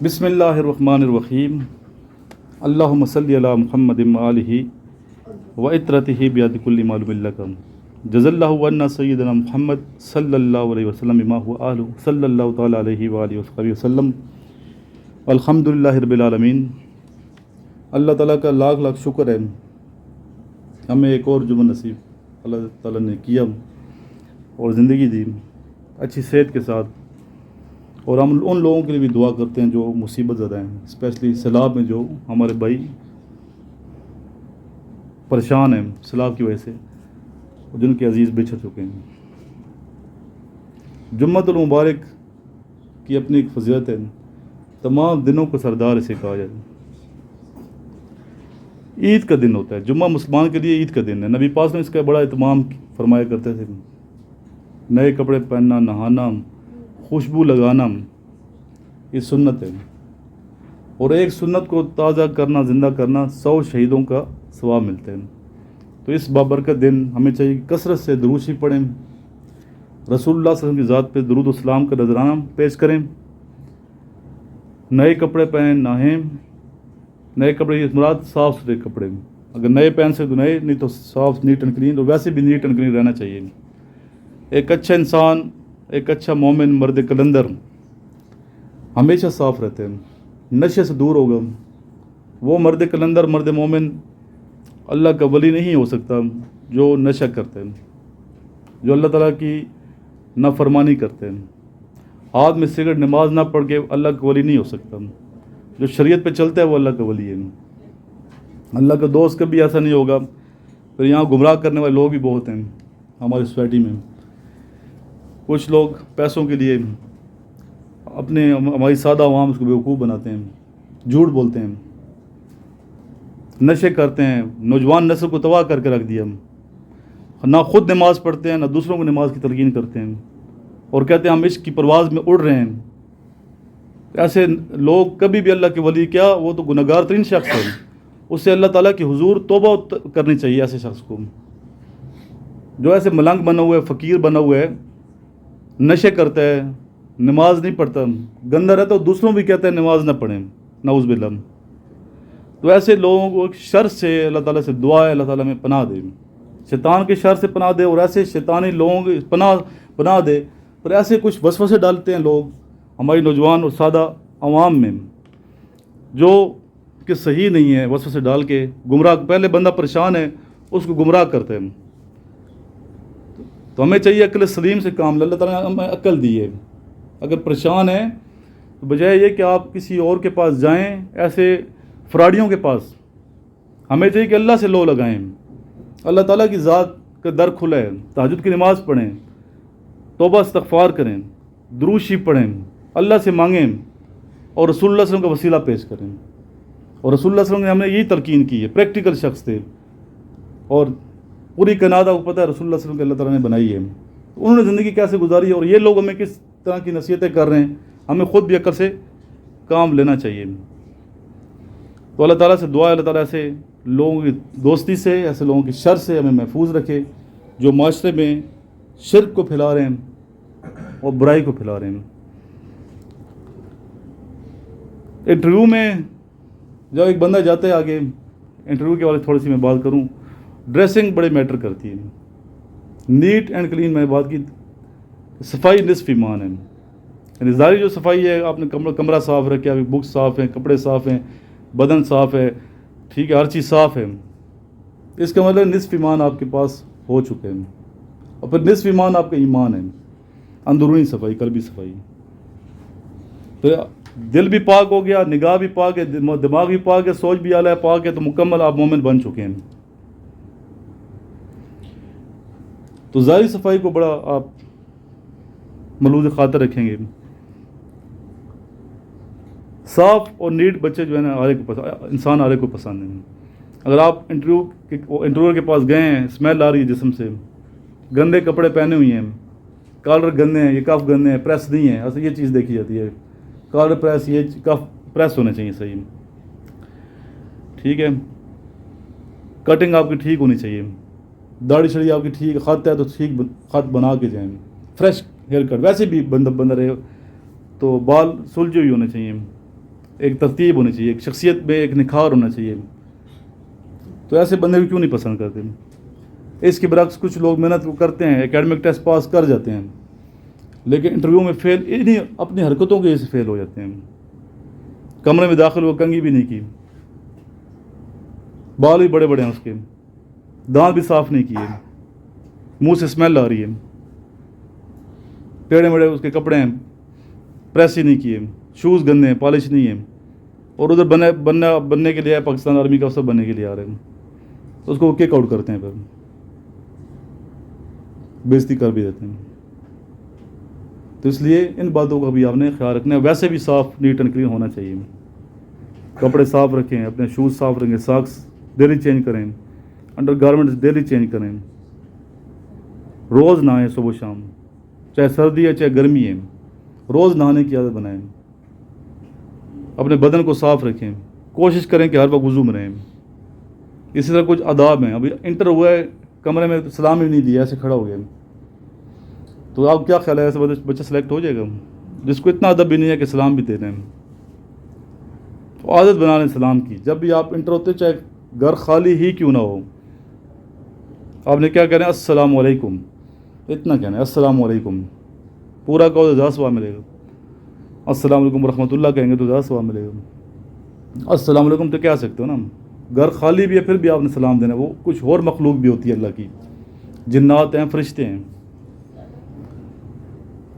بسم اللہ الرحمن الرحیم اللہم صلی علی محمد وآلہ وعطرتہ بیاد کل معلوم لکم جزا اللہ عنا سیدنا محمد صلی اللہ علیہ وسلم بما هو آلہ صلی اللہ تعالیٰ علیہ وآلہ وصحبہ وسلم الحمدللہ رب العالمین۔ اللہ تعالیٰ کا لاکھ لاکھ شکر ہے، ہمیں ایک اور جمعہ نصیب اللہ تعالیٰ نے کیا اور زندگی دی اچھی صحت کے ساتھ۔ اور ہم ان لوگوں کے لیے بھی دعا کرتے ہیں جو مصیبت زدہ ہیں، اسپیشلی سیلاب میں جو ہمارے بھائی پریشان ہیں سیلاب کی وجہ سے، جن کے عزیز بچھڑ چکے ہیں۔ جمعۃ المبارک کی اپنی ایک فضیلت ہے، تمام دنوں کو سردار اسے کہا جائے۔ عید کا دن ہوتا ہے جمعہ، مسلمان کے لیے عید کا دن ہے۔ نبی پاک نے اس کا بڑا اہتمام فرمایا کرتے تھے، نئے کپڑے پہننا، نہانا، خوشبو لگانا، یہ سنت ہے، اور ایک سنت کو تازہ کرنا، زندہ کرنا 100 شہیدوں کا ثواب ملتے ہیں۔ تو اس بابرکت دن ہمیں چاہیے کہ کثرت سے درود شریف پڑھیں، رسول اللہ صلی اللہ علیہ وسلم کی ذات پہ درود و سلام کا نذرانہ پیش کریں، نئے کپڑے پہنیں، نہائیں۔ نئے کپڑے یہ مراد صاف ستھرے کپڑے، اگر نئے پہن سے تو نئے، نہیں تو صاف نیٹ اینڈ کلین، اور ویسے بھی نیٹ اینڈ کلین رہنا چاہیے۔ ایک اچھا انسان، ایک اچھا مومن، مرد کلندر ہمیشہ صاف رہتے ہیں، نشے سے دور ہوگا۔ وہ مرد کلندر، مرد مومن اللہ کا ولی نہیں ہو سکتا جو نشہ کرتے ہیں، جو اللہ تعالیٰ کی نافرمانی کرتے ہیں، ہاتھ میں سگریٹ، نماز نہ پڑھ کے اللہ کا ولی نہیں ہو سکتا۔ جو شریعت پہ چلتا ہے وہ اللہ کا ولی ہے، اللہ کا دوست کبھی ایسا نہیں ہوگا۔ پھر یہاں گمراہ کرنے والے لوگ بھی بہت ہیں ہماری سوسائٹی میں۔ کچھ لوگ پیسوں کے لیے اپنے ہماری سادہ عوام اس کو بیوقوف بناتے ہیں، جھوٹ بولتے ہیں، نشے کرتے ہیں، نوجوان نسل کو تباہ کر کے رکھ دیا۔ نہ خود نماز پڑھتے ہیں، نہ دوسروں کو نماز کی تلقین کرتے ہیں، اور کہتے ہیں ہم عشق کی پرواز میں اڑ رہے ہیں۔ ایسے لوگ کبھی بھی اللہ کے ولی کیا، وہ تو گنہگار ترین شخص ہے، اس سے اللہ تعالیٰ کی حضور توبہ کرنی چاہیے ایسے شخص کو۔ جو ایسے ملنگ بنا ہوا ہے، فقیر بنا ہوا ہے، نشے کرتا ہے، نماز نہیں پڑھتا، گندا رہتا ہے، دوسروں بھی کہتے ہیں نماز نہ پڑھیں، نعوذ باللہ۔ تو ایسے لوگوں کو شر سے اللہ تعالیٰ سے دعا ہے اللہ تعالیٰ میں پناہ دے، شیطان کے شر سے پناہ دے، اور ایسے شیطانی لوگوں کی پناہ دے۔ پر ایسے کچھ وسوسے ڈالتے ہیں لوگ ہماری نوجوان اور سادہ عوام میں، جو کہ صحیح نہیں ہے، وسوسے ڈال کے گمراہ، پہلے بندہ پریشان ہے اس کو گمراہ کرتے ہیں۔ تو ہمیں چاہیے عقل سلیم سے کام لے، اللہ تعالیٰ نے ہمیں عقل دی ہے۔ اگر پریشان ہیں تو بجائے یہ کہ آپ کسی اور کے پاس جائیں، ایسے فراڈیوں کے پاس، ہمیں چاہیے کہ اللہ سے لو لگائیں، اللہ تعالیٰ کی ذات کا در کھلا ہے، تہجد کی نماز پڑھیں، توبہ استغفار کریں، درود شریف پڑھیں، اللہ سے مانگیں، اور رسول اللہ صلی اللہ علیہ وسلم کا وسیلہ پیش کریں۔ اور رسول اللہ صلی اللہ علیہ وسلم نے ہمیں یہی تلقین کی ہے، پریکٹیکل شخص تھے، اور پوری کائنات کو پتہ ہے رسول اللہ صلی اللہ علیہ وسلم کے اللہ تعالیٰ نے بنائی ہے، انہوں نے زندگی کیسے گزاری ہے، اور یہ لوگ ہمیں کس طرح کی نصیحتیں کر رہے ہیں، ہمیں خود بھی عقل سے کام لینا چاہیے۔ تو اللہ تعالیٰ سے دعا ہے اللہ تعالیٰ ایسے لوگوں کی دوستی سے، ایسے لوگوں کی شر سے ہمیں محفوظ رکھے جو معاشرے میں شرک کو پھیلا رہے ہیں اور برائی کو پھیلا رہے ہیں۔ انٹرویو میں جب ایک بندہ جاتا ہے آگے، انٹرویو کے والے تھوڑی سی میں بات کروں، ڈریسنگ بڑے میٹر کرتی ہے، نیٹ اینڈ کلین میں بات کی، صفائی نصف ایمان ہے۔ یعنی ظاہری جو صفائی ہے، آپ نے کمرہ صاف رکھا، بکس صاف ہیں، کپڑے صاف ہیں، بدن صاف ہے، ٹھیک ہے، ہر چیز صاف ہے، اس کا مطلب نصف ایمان آپ کے پاس ہو چکے ہیں۔ اور پھر نصف ایمان آپ کا ایمان ہے، اندرونی صفائی، قلبی صفائی۔ پھر دل بھی پاک ہو گیا، نگاہ بھی پاک ہے، دماغ بھی پاک ہے، سوچ بھی اعلیٰ پاک ہے، تو مکمل آپ مومن بن چکے ہیں۔ تو ظاہری صفائی کو بڑا آپ ملحوظ خاطر رکھیں گے۔ صاف اور نیٹ بچے جو ہے نا انسان آرے کو پسند ہیں۔ اگر آپ انٹرویور کے پاس گئے ہیں، اسمیل آ رہی ہے جسم سے، گندے کپڑے پہنے ہوئے ہیں، کالر گندے ہیں، یہ کف گندے ہیں، پریس نہیں ہے، ایسا یہ چیز دیکھی جاتی ہے، کالر پریس، یہ کف پریس ہونے چاہیے صحیح، ٹھیک ہے، کٹنگ آپ کی ٹھیک ہونی چاہیے، داڑھی چھڑی آپ کی ٹھیک، خط ہے تو ٹھیک خط بنا کے جائیں، فریش ہیئر کٹ، ویسے بھی بندہ رہے تو بال سلجھے ہوئی ہونے چاہیے، ایک ترتیب ہونی چاہیے, ایک شخصیت میں ایک نکھار ہونا چاہیے. تو ایسے بندے کو کیوں نہیں پسند کرتے؟ اس کے برعکس کچھ لوگ محنت کرتے ہیں, اکیڈمک ٹیسٹ پاس کر جاتے ہیں, لیکن انٹرویو میں فیل انہیں اپنی حرکتوں کی وجہ سے فیل ہو جاتے ہیں. کمرے میں داخل ہو کنگھی بھی نہیں کی, بال بھی بڑے بڑے ہیں اس کے, دانت بھی صاف نہیں کیے, منہ سے اسمیل آ رہی ہے, ٹیڑھے میڑے اس کے کپڑے ہیں, پریس ہی نہیں کیے, شوز گندے ہیں, پالش نہیں ہے, اور ادھر بننے کے لیے پاکستان آرمی کا افسر بننے کے لیے آ رہے ہیں, تو اس کو کک آؤٹ کرتے ہیں, پھر بےزتی کر بھی دیتے ہیں. تو اس لیے ان باتوں کا بھی آپ نے خیال رکھنا ہے. ویسے بھی صاف نیٹ اینڈ کلین ہونا چاہیے, کپڑے صاف رکھیں, اپنے شوز صاف رکھیں, ساکس ڈیلی چینج کریں, انڈر گارمنٹس ڈیلی چینج کریں, روز نہائیں صبح و شام, چاہے سردی ہے چاہے گرمی ہے, روز نہانے کی عادت بنائیں, اپنے بدن کو صاف رکھیں, کوشش کریں کہ ہر وقت وضو میں رہیں. اسی طرح کچھ آداب ہیں. ابھی انٹر ہوا ہے, کمرے میں سلام ہی نہیں دیا, ایسے کھڑا ہو گیا, تو آپ کیا خیال ہے ایسے بچہ سلیکٹ ہو جائے گا جس کو اتنا ادب بھی نہیں ہے کہ سلام بھی دے دیں؟ تو عادت بنا لیں سلام کی. جب بھی آپ انٹر ہوتے چاہے گھر خالی ہی کیوں نہ ہو, آپ نے کیا کہنا ہے؟ السلام علیکم, اتنا کہنا ہے السلام علیکم. پورا کہو تو 10 ثواب ملے گا. السلام علیکم ورحمۃ اللہ کہیں گے تو 10 ثواب ملے گا. السلام علیکم تو کہہ سکتے ہو نا, گھر خالی بھی ہے پھر بھی آپ نے سلام دینا. وہ کچھ اور مخلوق بھی ہوتی ہے اللہ کی, جنات ہیں, فرشتے ہیں.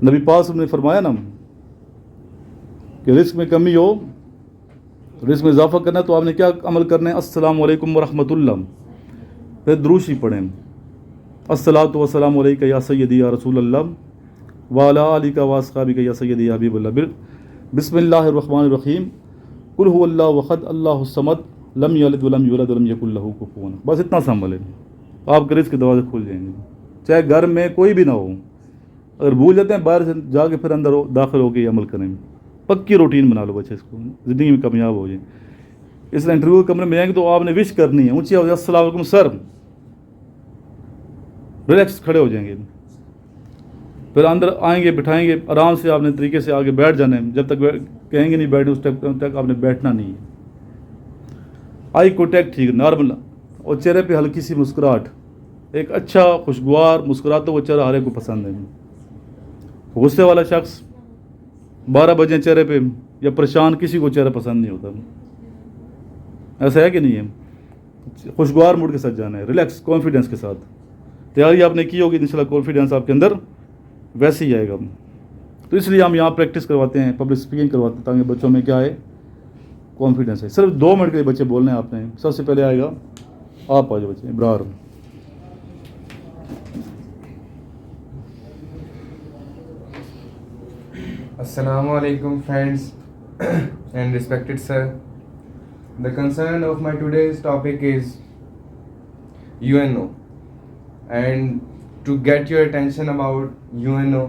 نبی پاک نے فرمایا نا کہ رزق میں کمی ہو, رزق میں اضافہ کرنا ہے, تو آپ نے کیا عمل کرنا ہے؟ السلام علیکم ورحمۃ اللہ, پھر دروشی پڑھیں, الصلاۃ والسلام علیک یا سیدی یا رسول اللہ وعلی آلک واصحابک یا سیدی یا حبیب اللہ, بسم اللہ الرحمن الرحیم, قل هو اللہ احد اللہ الصمد لم یلد ولم یولد ولم یکن لہ کفوا. بس اتنا سا عمل ہے, آپ کے رزق کے دروازے کھل جائیں گے. چاہے گھر میں کوئی بھی نہ ہو, اگر بھول جاتے ہیں باہر سے جا کے پھر اندر داخل ہو کے یہ عمل کریں. پکی روٹین بنا لو بچے, اس کو زندگی میں کامیاب ہو جائیں. اس لیے انٹرویو کے کمرے میں جائیں گے تو آپ نے وش کرنی ہے اونچی آواز, السلام علیکم سر, ریلیکس کھڑے ہو جائیں گے. پھر اندر آئیں گے, بٹھائیں گے, آرام سے آپ نے طریقے سے آگے بیٹھ جانا ہے. جب تک کہیں گے نہیں بیٹھنے اس تک آپ نے بیٹھنا نہیں ہے. آئی کانٹیکٹ ٹھیک نارمل, اور چہرے پہ ہلکی سی مسکراہٹ, ایک اچھا خوشگوار مسکراہٹ, وہ چہرہ ہر ایک کو پسند ہے. غصے والا شخص 12 بجے چہرے پہ یا پریشان, کسی کو چہرہ پسند نہیں ہوتا. ایسا ہے کہ نہیں ہے؟ خوشگوار موڈ کے ساتھ جانا ہے, ریلیکس کانفیڈنس کے ساتھ. تیاری آپ نے کی ہوگی, انشاءاللہ کانفیڈنس آپ کے اندر ویسے ہی آئے گا. تو اس لیے ہم یہاں پریکٹس کرواتے ہیں, پبلک اسپیکنگ کرواتے ہیں, تاکہ بچوں میں کیا ہے؟ کانفیڈنس ہے. صرف 2 منٹ کے لیے بچے بولنے ہیں آپ نے. سب سے پہلے آئے گا, آپ آ جاؤ بچے. ابرار. Assalamu alaikum friends and respected sir. The concern of my today's topic is UNO, and to get your attention about UNO,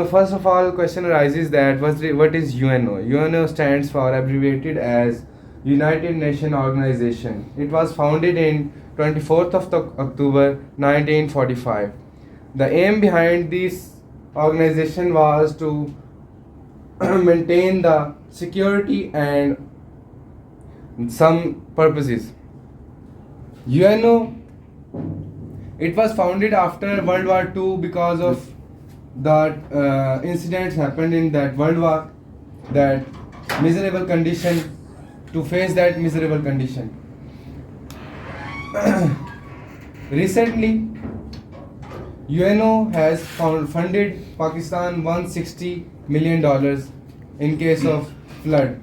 first of all question arises that what is UNO? UNO stands for abbreviated as United Nations Organization. It was founded in 24th of October 1945. The aim behind this organization was to maintain the security and some purposes. UNO, it was founded after World War II because of that incidents happened in that World War, that miserable condition, to face that miserable condition. Recently UNO has funded Pakistan $160 million in case of flood.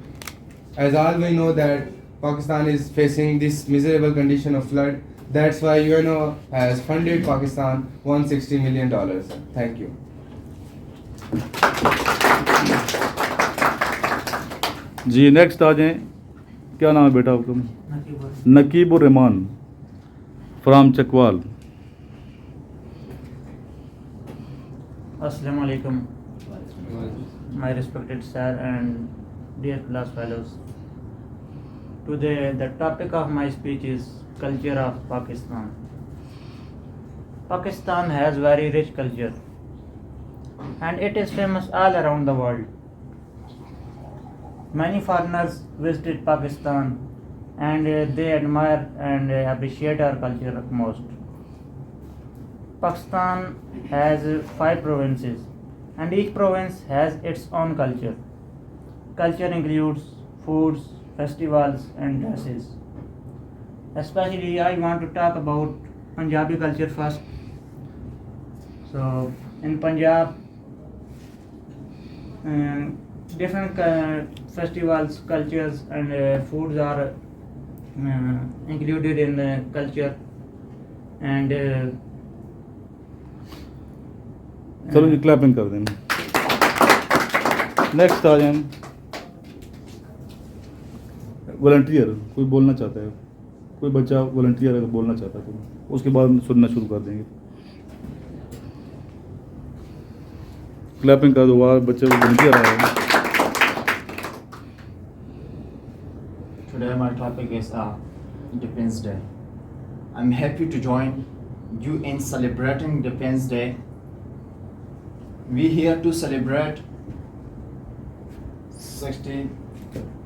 As all we know that Pakistan is facing this miserable condition of flood. That's why UNO has funded Pakistan $160 million. Thank you. جی next آ جائیں. کیا نام ہے بیٹا آپ کا؟ Naqeeb ur-Rahman from Chakwal. Assalamu alaikum, my respected sir and dear class fellows. Today the topic of my speech is culture of Pakistan. Pakistan has very rich culture and it is famous all around the world. Many foreigners visited Pakistan and they admire and appreciate our culture most. Pakistan has 5 provinces and each province has its own culture. Culture includes foods, festivals and dresses. Especially I want to talk about Punjabi culture first. So in Punjab, different festivals, cultures and foods are included in culture and چلو جی clapping کر دیں. Next آ جائیں. Volunteer کوئی بولنا چاہتا ہے, کوئی بچہ والنٹیئر اگر بولنا چاہتا ہے تو اس کے بعد سننا شروع کر دیں گے. کلیپنگ کر دو. بچے والنٹیئر آ رہے ہیں. Today my topic is Defense Day. I'm happy to join you in celebrating Defense Day. We here to celebrate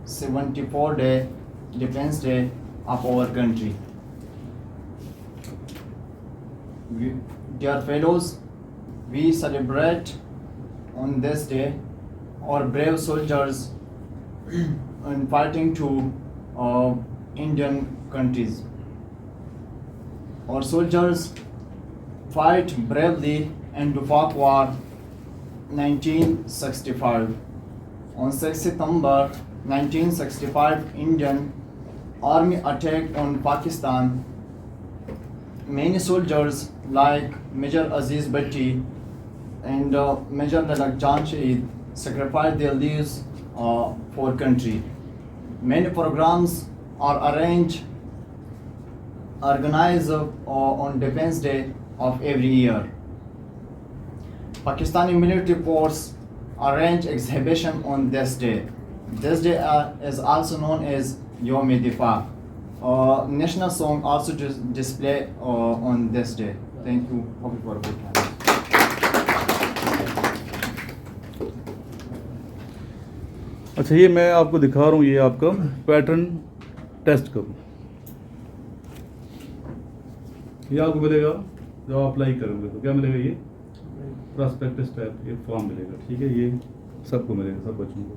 74 day Defense Day of our country. Dear fellows, we celebrate on this day our brave soldiers in fighting to Indian countries. Our soldiers fight bravely in Dufaq War 1965. On 6 September 1965, Indian Army attacked on Pakistan. Many soldiers like Major Aziz Bhatti and Major Lalak Jan Shahid sacrificed their lives for country. Many programs are organized on Defense Day of every year. Pakistani military force arrange exhibition on this day. This day is also known as Yom Difa. National song also display on this day. Thank you. Hope you for a good time. اچھا یہ میں آپ کو دکھا رہا ہوں, یہ آپ کا پیٹرن ٹیسٹ کا یہ آپ کو ملے گا جب آپ اپلائی کرو گے تو کیا ملے گا, یہ پراسپیکٹس ٹائپ ایک فارم ملے گا. ٹھیک ہے, یہ سب کو ملے گا, سب بچوں کو.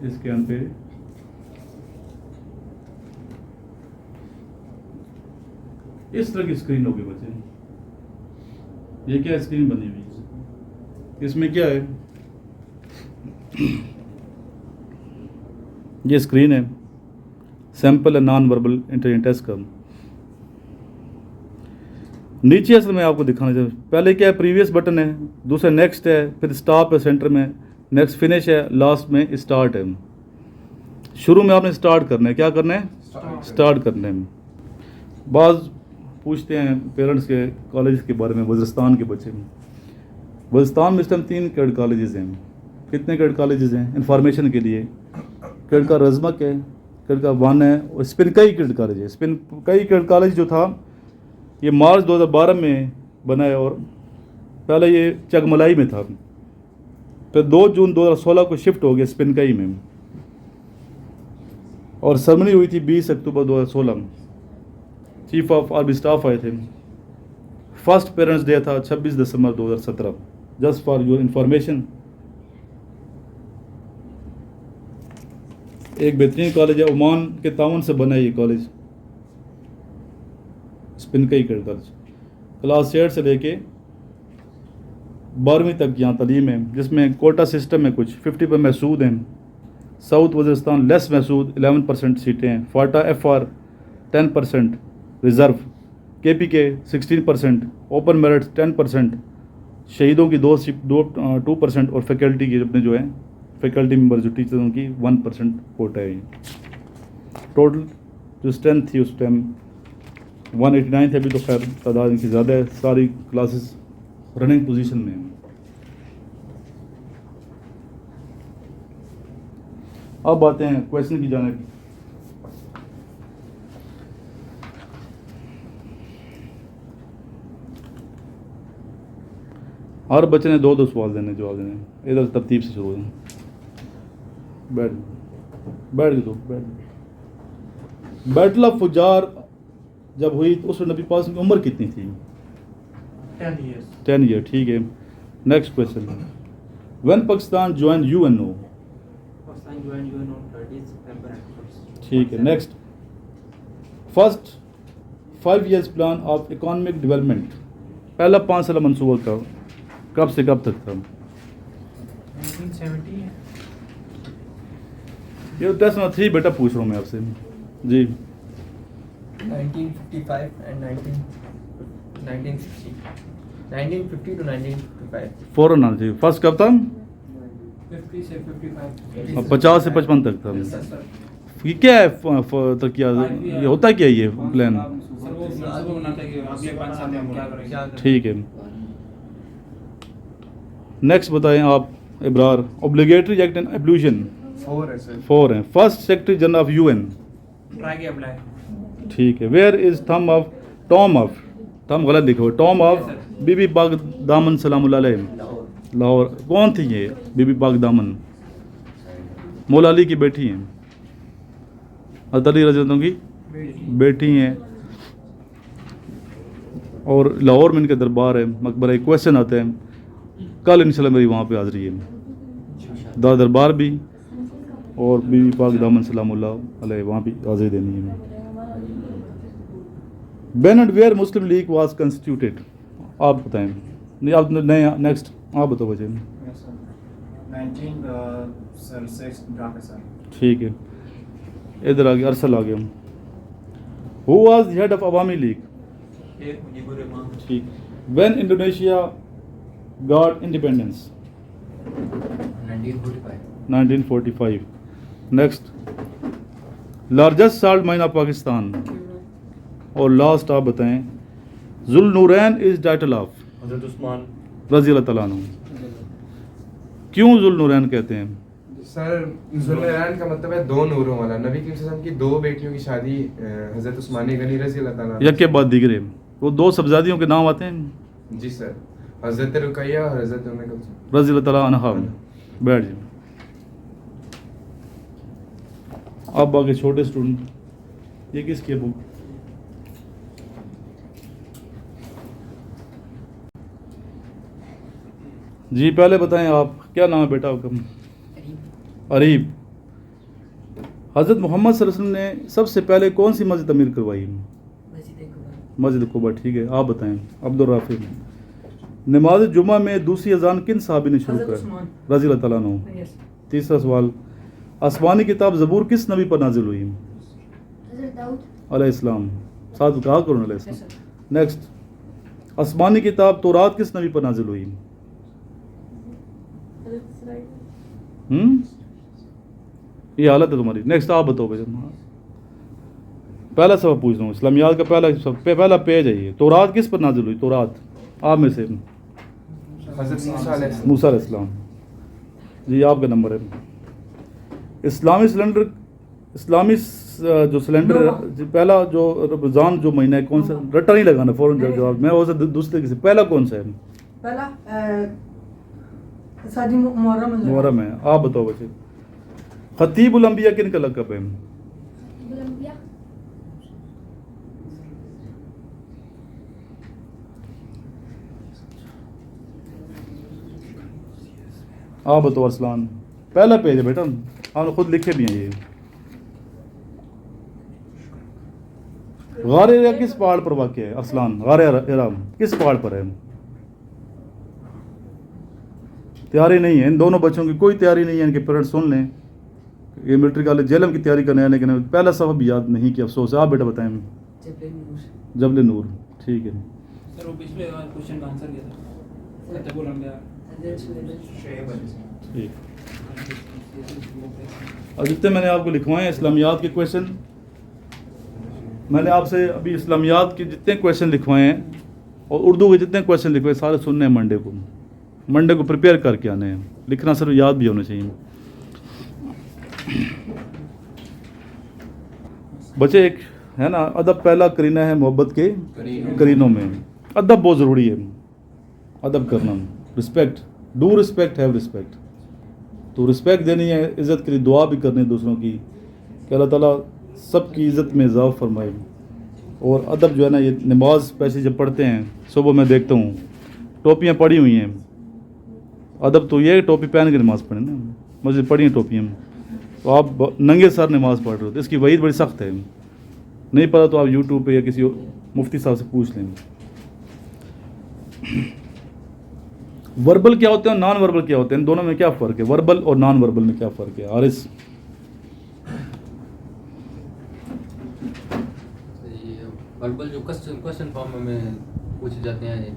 اسکین پہ اس طرح کی اسکرین ہوگی بچے. یہ کیا اسکرین بنی ہوئی ہے, اس میں کیا ہے, یہ اسکرین ہے sample and non verbal intelligence test کا. نیچے اصل میں آپ کو دکھانا چاہیے, پہلے کیا ہے پریویس بٹن ہے, دوسرا نیکسٹ ہے, پھر اسٹاپ ہے سینٹر میں, نیکسٹ فنش ہے, لاسٹ میں اسٹارٹ ہے. شروع میں آپ نے اسٹارٹ کرنا ہے. کیا کرنا ہے, اسٹارٹ کرنا ہے. بعض پوچھتے ہیں پیرنٹس کے کالج کے بارے میں, وزیرستان کے بچے میں. وزیرستان میں اس ٹائم 3 کیڈ کالجز ہیں. کتنے کیڈ کالجز ہیں انفارمیشن کے لیے؟ کیڈ کا رزمک ہے, کیڈ کا 1 ہے, اور اسپن کئی کیڈ کالج ہے. اسپن کئی کیڈ کالج جو تھا یہ مارچ 2012 میں بنا ہے, اور پہلے یہ چگملائی میں تھا, پھر 2 جون 2016 کو شفٹ ہو گیا اسپن کئی میں, اور سرمنی ہوئی تھی 20 اکتوبر 2016 میں. چیف آف آرمی اسٹاف آئے تھے. فرسٹ پیرنٹس ڈے تھا 26 دسمبر 2017. Just for your information. ایک بہترین کالج ہے, عمان کے تعاون سے بنا ہے یہ کالج, اسپن کئی کیڈ کالج. کلاس 8 سے لے کے 12ویں تک یہاں تعلیم ہے, جس میں کوٹا سسٹم ہے, کچھ 50 پر محسود ہیں. ساؤتھ وزیرستان لیس محسود 11% سیٹیں ہیں. فاٹا ایف آر 10% ریزرو, کے پی کے 16%, اوپن میرٹس 10%, شہیدوں کی 2% اور فیکلٹی کی اپنے جو ہیں فیکلٹی ممبر جو ٹیچر ان کی 1% کوٹا ہے. ٹوٹل جو اسٹرینتھ تھی اس ٹائم 189 تھے. ابھی تو خیر تعداد ان کی زیادہ ہے. ساری کلاسز رننگ پوزیشن میں ہیں. اب آتے ہیں کویشچن کی جانب. ہر بچے نے 2 سوال دینے, جواب دینے. ادھر ترتیب سے شروع ہیں. بیٹھ بیٹل آف فجار جب ہوئی تو اس میں نبی پاک کی عمر کتنی تھی؟ 10 years. 10 ایئر. ٹھیک ہے. Next question. When Pakistan join UNO. Pakistan joined UNO 30th September and ٹھیک ہے. Next. First 5 years plan of economic development. پہلا 5 سالہ منصوبہ کا کب سے کب تک تھا؟ 1970 ہے. یہ ٹیسٹ نمبر 3 بیٹا پوچھ رہا ہوں میں آپ سے. جی 1955 and 1960. 1950 to 1955. فوراً آنا چاہیے. فرسٹ کب تھا؟ 50 سے 55. 50 سے 55 تک تھا. یہ کیا ہے ترقیہ؟ یہ ہوتا کیا یہ پلان؟ ٹھیک ہے. نیکسٹ بتائیں آپ ابرار. اوبلیگیٹری ایکٹ اینڈ ایبلیوشن 4 ہیں. First secretary general of UN. Try apply. ٹھیک ہے. Where is Tom of thumb غلط لکھا ہوا. ٹام آف بی بی پاک دامن سلام اللہ علیہ. لاہور. کون تھی یہ بی بی پاک دامن؟ مولا علی کی بیٹی ہیں. حضرت علی رضی اللہ عنہ کی بیٹی ہیں. اور لاہور میں ان کا دربار ہے, مقبرہ. ایک کویشچن آتا ہے کل انشاءاللہ میری وہاں پہ حاضری ہے. دربار بھی اور بی بی پاک دامن سلام اللہ علیہ وہاں بھی حاضری دینی ہے. When and where Muslim League was constituted. آپ بتائیں. نہیں آپ نہیں. نیکسٹ آپ بتاؤ بچے. 1906 ڈاکہ. ٹھیک ہے. ادھر آگے ارسل آ گیا. Who was the head of Awami League. ٹھیک. When Indonesia got independence. 1945. Next. Largest salt mine of Pakistan. اور لاسٹ آپ بتائیں. ذوالنورین از ٹائٹل آف حضرت عثمان رضی اللہ تعالیٰ عنہ. کیوں ذوالنورین کہتے ہیں؟ سر ذوالنورین کا مطلب ہے دو نوروں والا. نبی کریم صلی اللہ علیہ وسلم کی دو بیٹیوں کی شادی حضرت عثمان غنی رضی اللہ تعالیٰ عنہ. یک کے بعد دیگرے. وہ 2 صاحبزادیوں کے نام آتے ہیں. جی سر. حضرت رقیہ اور حضرت ام کلثوم رضی اللہ تعالیٰ عنہ. بیٹھ جائیں. اب باقی چھوٹے اسٹوڈنٹ. یہ کس کی بک؟ جی پہلے بتائیں آپ کیا نام ہے بیٹا آپ کا؟ عریب. حضرت محمد صلی اللہ علیہ وسلم نے سب سے پہلے کون سی مسجد تعمیر کروائی؟ مسجد قباء. ٹھیک ہے. آپ بتائیں. عبدالرافع. نماز جمعہ میں دوسری اذان کن صحابی نے شروع کر رضی اللہ تعالیٰ عنہ؟ تیسرا سوال. آسمانی کتاب زبور کس نبی پر نازل ہوئی؟ علیہ السلام. ساتھ کہا کرو علیہ السلام. نیکسٹ. آسمانی کتاب تورات کس نبی پر نازل ہوئی؟ یہ حالت ہے تمہاری. نیکسٹ آپ بتاؤ بھائی. پہلا سبق پوچھ رہا ہوں. اسلامیات کا پہلا پیج ہے یہ. تورات کس پر نازل ہوئی؟ تورات آپ میں سے حضرت موسیٰ علیہ السلام. جی آپ کا نمبر ہے. اسلامی جو سلنڈر پہلا جو رمضان جو مہینہ ہے کون سا؟ رٹا نہیں لگانا فوراً جواب. میں وہ دوسرے کسی. پہلا کون سا ہے؟ پہلا محرم ہے. آپ بتاؤ بچے. خطیب الانبیاء کن کا لقب ہے؟ آپ بتاؤ ارسلان. پہلا پیج ہے بیٹا. آپ نے خود لکھے بھی ہیں. یہ غار ہرا کس پہاڑ پر واقع ہے؟ ارسلان. غار ہرا کس پہاڑ پر ہے؟ تیاری نہیں ہے ان دونوں بچوں کی. کوئی تیاری نہیں ہے. ان کے پیرنٹس سن لیں. یہ ملٹری کالج جیلم کی تیاری کرنے آنے کے پہلا صفحہ بھی یاد نہیں کیا. افسوس ہے. آپ بیٹا بتائیں. جبل نور. ٹھیک ہے. سر وہ پچھلے کوشچن کا آنسر دیا تھا. ٹھیک. اور جتنے میں نے آپ کو لکھوائے ہیں اسلامیات کے کویشچن, میں نے آپ سے ابھی اسلامیات کے جتنے کویشچن لکھوائے ہیں اور اردو کے جتنے کویشچن لکھوائے سارے سننے ہیں. منڈے کو پریپیئر کر کے آنے ہیں. لکھنا صرف یاد بھی ہونا چاہیے. بچے ایک ہے نا ادب پہلا کرینہ ہے محبت کے کرینوں میں. ادب بہت ضروری ہے. ادب کرنا. Respect. Do respect, have respect. تو رسپیکٹ دینی ہے, عزت کے لیے دعا بھی کرنی ہے دوسروں کی کہ اللہ تعالیٰ سب کی عزت میں اضافہ فرمائے. اور ادب جو ہے نا, یہ نماز پیسے جب پڑھتے ہیں صبح میں دیکھتا ہوں ٹوپیاں پڑی ہوئی ہیں. ادب تو یہ ہے ٹوپی پہن کے نماز پڑھیں نا, مسجد پڑھی ہیں ٹوپیاں, تو آپ ننگے سر نماز پڑھ رہے ہو تو اس کی وعید بڑی سخت ہے. نہیں پتا تو آپ یوٹیوب پہ یا کسی مفتی صاحب سے پوچھ لیں. وربل کیا ہوتے ہیں اور نان وربل کیا ہوتے ہیں, ان دونوں میں کیا فرق ہے؟ وربل اور نان وربل میں کیا فرق ہے؟ حارث. وربل جو کوشچن فارم میں پوچھے جاتے ہیں,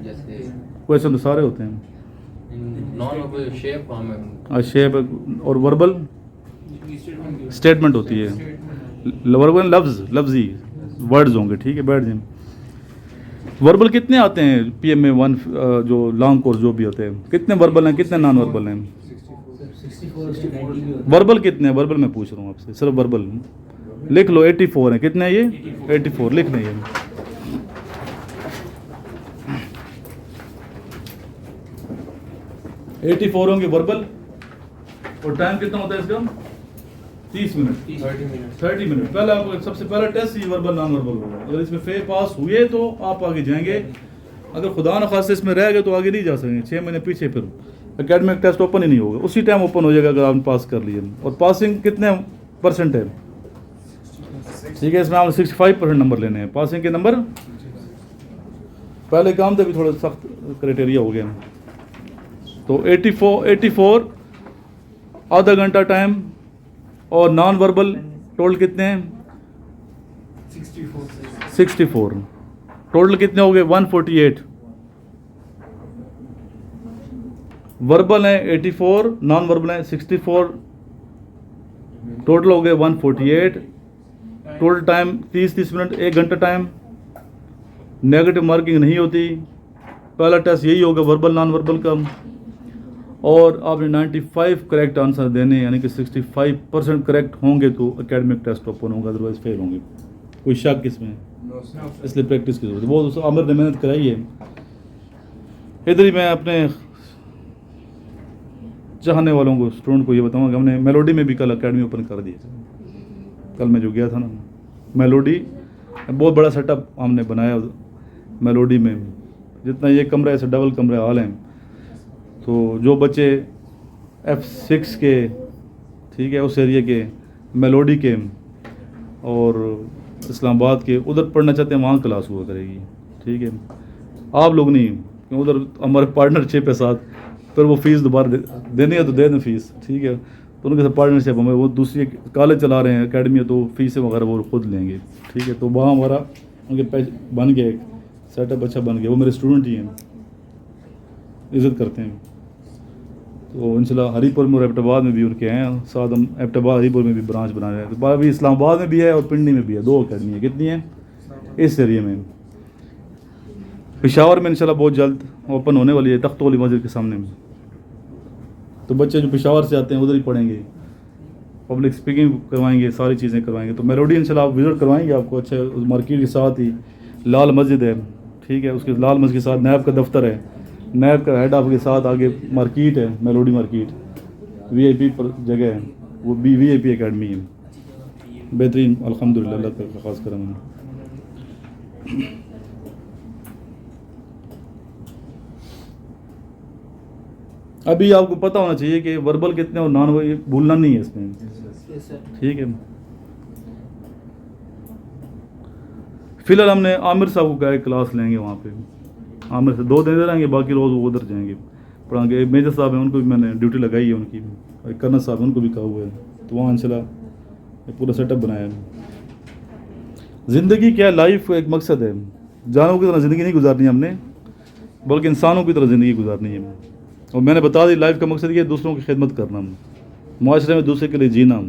جیسے کویشچن تو سارے ہوتے ہیں. نان وربل شیپ فارم میں, شیپ, اور وربل اسٹیٹمنٹ ہوتی ہے. وربل لفظی ورڈز ہوں گے, ٹھیک ہے, بیٹھ جائیں. وربل کتنے آتے ہیں پی ایم میں 1 جو لانگ کورس جو بھی ہوتے ہیں, کتنے وربل ہیں کتنے نان وربل ہیں؟ وربل کتنے ہیں؟ وربل میں پوچھ رہا ہوں آپ سے, صرف وربل لکھ لو. 84 ہیں. کتنے ہیں یہ؟ 84 لکھ لیں. یہ 84 ہوں گے وربل. اور ٹائم کتنا ہوتا ہے اس کا؟ 30 منٹ. 30 منٹ. پہلا آپ کو سب سے پہلا ٹیسٹ یہ وربل نان وربل ہوگا. اگر اس میں پاس ہوئے تو آپ آگے جائیں گے, اگر خدا نخواستہ اس میں رہ گئے تو آگے نہیں جا سکیں گے. 6 مہینے پیچھے پھر اکیڈمک ٹیسٹ اوپن ہی نہیں ہوگا, اسی ٹائم اوپن ہو جائے گا اگر آپ نے پاس کر لیے. اور پاسنگ کتنے پرسنٹ ہے؟ ٹھیک ہے, اس میں آپ 65% نمبر لینے ہیں. پاسنگ کے نمبر پہلے کام تھے, بھی تھوڑا سخت کرائٹیریا ہو گیا. تو 84 آدھا گھنٹہ ٹائم. اور نان وربل ٹوٹل کتنے ہیں؟ 64. ٹوٹل کتنے ہو گئے؟ 148. وربل ہیں 84, نان وربل ہیں 64, ٹوٹل ہو گئے 148. ٹوٹل ٹائم 30 منٹ, 1 گھنٹہ ٹائم. نیگیٹو مارکنگ نہیں ہوتی. پہلا ٹیسٹ یہی ہوگا وربل نان وربل کا. اور آپ نے 95 کریکٹ آنسر دینے, یعنی کہ 65% کریکٹ ہوں گے تو اکیڈمک ٹیسٹ اوپن ہوگا, ادروائز فیل ہوں گے. کوئی شک اس میں؟ اس لیے پریکٹس کی ضرورت ہے. بہت عامر نے محنت کرائی ہے. ادھر ہی میں اپنے چاہنے والوں کو, اسٹوڈنٹ کو یہ بتاؤں گا کہ ہم نے میلوڈی میں بھی کل اکیڈمی اوپن کر دی. کل میں جو گیا تھا نا, میلوڈی بہت بڑا سیٹ اپ ہم نے بنایا میلوڈی میں. جتنا یہ کمرہ ایسے ڈبل کمرے ہال ہیں. تو جو بچے F6 کے, ٹھیک ہے, اس ایریا کے, میلوڈی کے اور اسلام آباد کے ادھر پڑھنا چاہتے ہیں, وہاں کلاس ہوا کرے گی. ٹھیک ہے, آپ لوگ نہیں, کیوں ادھر ہمارے پارٹنرشپ ہے ساتھ, پھر وہ فیس دوبارہ دینی ہے تو دے دیں فیس. ٹھیک ہے, تو ان کے ساتھ پارٹنرشپ ہمیں, وہ دوسری کالج چلا رہے ہیں اکیڈمی, تو فیسیں وغیرہ وہ خود لیں گے. ٹھیک ہے, تو وہاں ہمارا ان کے پیج بن گیا, ایک سیٹ اپ اچھا بن گیا. وہ میرے اسٹوڈنٹ ہی ہیں, عزت کرتے ہیں. تو انشاءاللہ ہری پور میں اور ایبٹ آباد میں بھی ان کے ہیں. ساتھ ہم ایبٹ آباد ہری پور میں بھی برانچ بنا رہے ہیں. تو ابھی اسلام آباد میں بھی ہے اور پنڈی میں بھی ہے, 2 اکیڈمی ہیں. کتنی ہیں اس ایریے میں؟ پشاور میں انشاءاللہ بہت جلد اوپن ہونے والی ہے, تخت والی مسجد کے سامنے میں. تو بچے جو پشاور سے آتے ہیں ادھر ہی پڑھیں گے, پبلک اسپیکنگ کروائیں گے, ساری چیزیں کروائیں گے. تو میلوڈی انشاءاللہ آپ وزٹ کروائیں گے آپ کو. اچھا, مارکیٹ کے ساتھ ہی لال مسجد ہے. ٹھیک ہے, اس کے لال مسجد کے ساتھ نیب کا دفتر ہے, نیب کا ہیڈ آف کے ساتھ آگے مارکیٹ ہے, میلوڈی مارکیٹ, VIP پر جگہ ہے, وہ بھی VIP اکیڈمی ہے. بہترین, الحمدللہ, اللہ کا خاص کرم ہے. ابھی آپ کو پتہ ہونا چاہیے کہ وربل کتنے اور نان وربل بھولنا نہیں ہے اس میں. ٹھیک ہے, فی الحال ہم نے عامر صاحب کو کہا ہے کلاس لیں گے وہاں پہ. عامر سے 2 دن ادھر آئیں گے, باقی روز وہ ادھر جائیں گے پڑھائیں گے. میجر صاحب ہیں, ان کو بھی میں نے ڈیوٹی لگائی ہے ان کی. کرنل صاحب ہیں, ان کو بھی کہا ہوا ہے. تو وہاں انشاءاللہ پورا سیٹ اپ بنایا ہے. زندگی کیا ہے؟ لائف ایک مقصد ہے. جانوروں کی طرح زندگی نہیں گزارنی ہم نے, بلکہ انسانوں کی طرح زندگی گزارنی ہے. اور میں نے بتا دی لائف کا مقصد یہ ہے دوسروں کی خدمت کرنا, معاشرے میں دوسرے کے لیے جینا,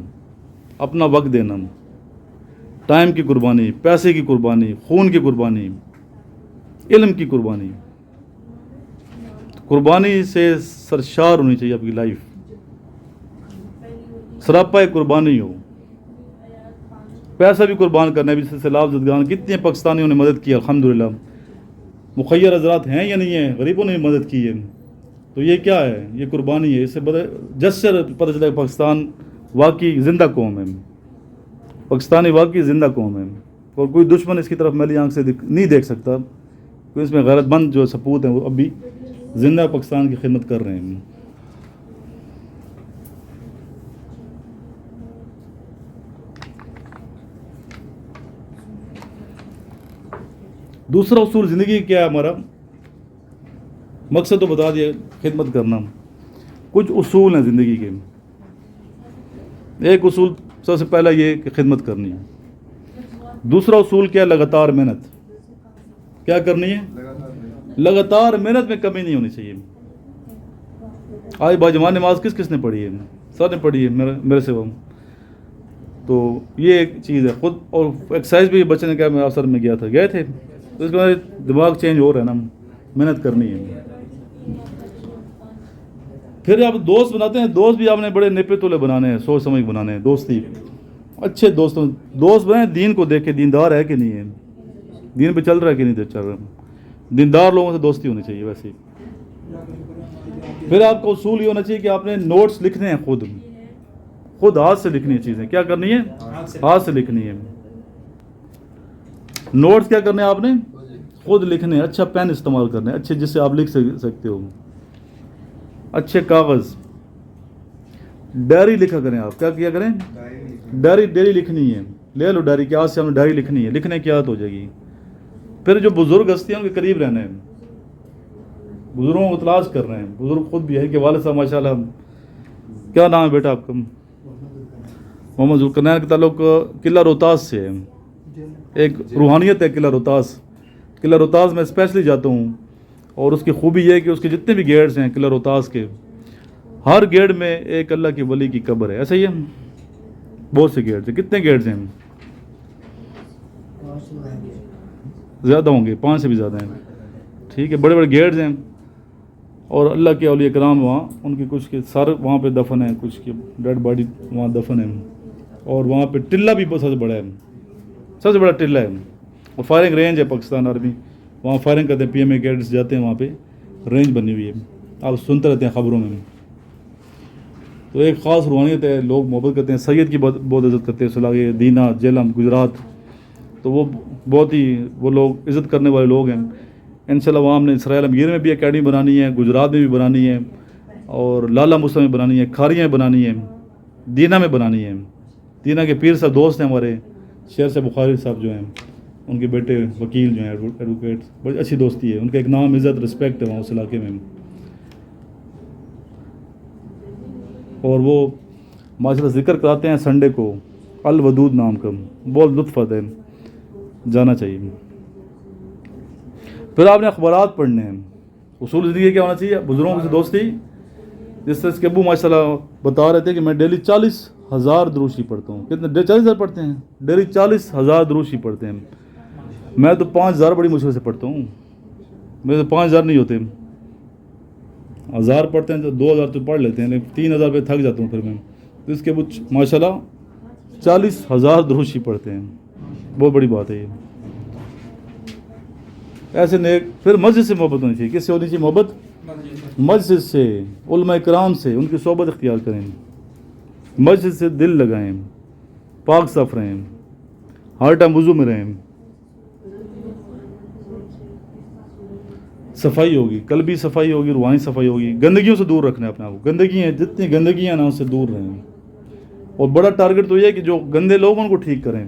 اپنا وقت دینا, ٹائم کی قربانی, پیسے کی قربانی, خون کی قربانی, علم کی قربانی. قربانی سے سرشار ہونی چاہیے آپ کی لائف, سراپا قربانی ہو. پیسہ بھی قربان کرنا ہے. بھی سیلاب زدگان کتنے پاکستانیوں نے مدد کی الحمدللہ. مخیر حضرات ہیں یا نہیں ہیں, غریبوں نے بھی مدد کی ہے. تو یہ کیا ہے؟ یہ قربانی ہے. اس سے جس سے پتہ چلا کہ پاکستان واقعی زندہ قوم ہے, پاکستانی واقعی زندہ قوم ہے, اور کوئی دشمن اس کی طرف میلی آنکھ سے نہیں دیکھ سکتا. کوئی اس میں غیرت مند جو سپوت ہیں وہ اب بھی زندہ پاکستان کی خدمت کر رہے ہیں. دوسرا اصول زندگی کیا ہے ہمارا؟ مقصد تو بتا دیا, خدمت کرنا. کچھ اصول ہیں زندگی کے. ایک اصول سب سے پہلا یہ کہ خدمت کرنی ہے. دوسرا اصول کیا ہے؟ لگاتار محنت. کیا کرنی ہے؟ لگاتار محنت میں کمی نہیں ہونی چاہیے. آج باجمان نماز کس کس نے پڑھی ہے؟ سب نے پڑھی ہے میرے سے وہ. تو یہ ایک چیز ہے. خود اور ایکسرسائز بھی بچے نے کہا, میں افسر میں گیا تھا, گئے تھے, تو اس کے بعد دماغ چینج ہو رہا ہے نا, محنت کرنی ہے. پھر آپ دوست بناتے ہیں, دوست بھی آپ نے بڑے نیپے تولے بنانے ہیں, سوچ سمجھ بنانے ہیں. دوستی اچھے دوست بنائیں, دین کو دیکھ کے دیندار ہے کہ نہیں ہے, دین پہ چل رہا ہے کہ نہیں چل رہا. دیندار لوگوں سے دوستی ہونی چاہیے ویسے ہی. پھر آپ کا اصول یہ ہونا چاہیے کہ آپ نے نوٹس لکھنے ہیں, خود ہاتھ سے لکھنی ہے چیزیں. کیا کرنی ہے؟ ہاتھ سے لکھنی ہے. نوٹس کیا کرنے ہیں آپ نے؟ خود لکھنے. اچھا پین استعمال کرنے, اچھے جس سے آپ لکھ سکتے ہو, اچھے کاغذ. ڈائری لکھا کریں آپ. کیا کریں؟ ڈائری لکھنی ہے. لے لو ڈائری, کہ آج سے ہم نے ڈائری لکھنی ہے. لکھنے کی عادت ہو جائے گی. پھر جو بزرگ ہستی ہیں ان کے قریب رہنا ہے, بزرگوں کو تلاش کر رہے ہیں. بزرگ خود بھی ہے کہ والد صاحب ماشاء اللہ, کیا نام ہے بیٹا آپ کا؟ محمد ذوالقرنین کا تعلق قلعہ روہتاس سے ہے. ایک روحانیت ہے قلعہ روہتاس. قلعہ روہتاس میں اسپیشلی جاتا ہوں, اور اس کی خوبی یہ ہے کہ اس کے جتنے بھی گیٹس ہیں قلعہ روہتاس کے, ہر گیٹ میں ایک اللہ کے ولی کی قبر ہے. ایسا ہی ہے, بہت سے گیٹس ہیں. کتنے گیٹس ہیں؟ زیادہ ہوں گے, 5 سے بھی زیادہ ہیں. ٹھیک ہے, بڑے بڑے گیٹس ہیں, اور اللہ کے اولیاء کرام وہاں, ان کی کچھ کے سر وہاں پہ دفن ہیں, کچھ کی ڈیڈ باڈی وہاں دفن ہے. اور وہاں پہ ٹلہ بھی سب سے بڑا ہے, سب سے بڑا ٹلہ ہے. اور فائرنگ رینج ہے پاکستان آرمی, وہاں فائرنگ کرتے ہیں. پی ایم اے کیڈٹس جاتے ہیں, وہاں پہ رینج بنی ہوئی ہے, آپ سنتے رہتے ہیں خبروں میں. تو ایک خاص روحانیت ہے, لوگ محبت کرتے ہیں. سید کی بہت عزت کرتے ہیں, سلاغے دینا, جیلم, گجرات. تو وہ بہت ہی وہ لوگ عزت کرنے والے لوگ ہیں. انشاءاللہ وہاں ہم نے اسرائیل امیر میں بھی اکیڈمی بنانی ہے, گجرات میں بھی بنانی ہے, اور لالا مسلم میں بنانی ہے, کھاریاں میں بنانی ہے, دینا میں بنانی ہے. دینا کے پیر صاحب دوست ہیں ہمارے, شیر سے بخاری صاحب جو ہیں, ان کے بیٹے وکیل جو ہیں, ایڈوکیٹس. بڑی اچھی دوستی ہے ان کا. ایک نام, عزت, رسپیکٹ ہے وہاں اس علاقے میں. اور وہ ماشاء اللہ ذکر کراتے ہیں سنڈے کو, الودود نام کا, بہت لطف آتا ہے, جانا چاہیے. پھر آپ نے اخبارات پڑھنے ہیں. اصول زندگی کیا ہونا چاہیے؟ بزرگوں سے دوستی. جس سے اس کے ابو ماشاء اللہ بتا رہے تھے کہ میں ڈیلی 40,000 دروشی پڑھتا ہوں. کتنے؟ 40,000 پڑھتے ہیں ڈیلی. 40,000 دروشی پڑھتے ہیں. میں تو 5,000 بڑی مشکل سے پڑھتا ہوں. میرے تو 5,000 نہیں ہوتے. 1,000 پڑھتے ہیں تو 2,000 تو پڑھ لیتے ہیں, لیکن 3,000 پہ تھک جاتا ہوں پھر میں. تو اس کے ابو ماشاء اللہ 40,000 دروشی پڑھتے ہیں. بہت بڑی بات ہے یہ. ایسے نیک. پھر مسجد سے محبت ہونی چاہیے. کس سے ہونی چاہیے محبت؟ مسجد سے, علماء کرام سے. ان کی صحبت اختیار کریں, مسجد سے دل لگائیں, پاک صاف رہیں, ہر ٹائم وضو میں رہیں. صفائی ہوگی, قلبی صفائی ہوگی, روحانی صفائی ہوگی. گندگیوں سے دور رکھنا ہے اپنے آپ کو. گندگی ہیں جتنی گندگیاں نا, اس سے دور رہیں. اور بڑا ٹارگٹ تو یہ ہے کہ جو گندے لوگ ان کو ٹھیک کریں,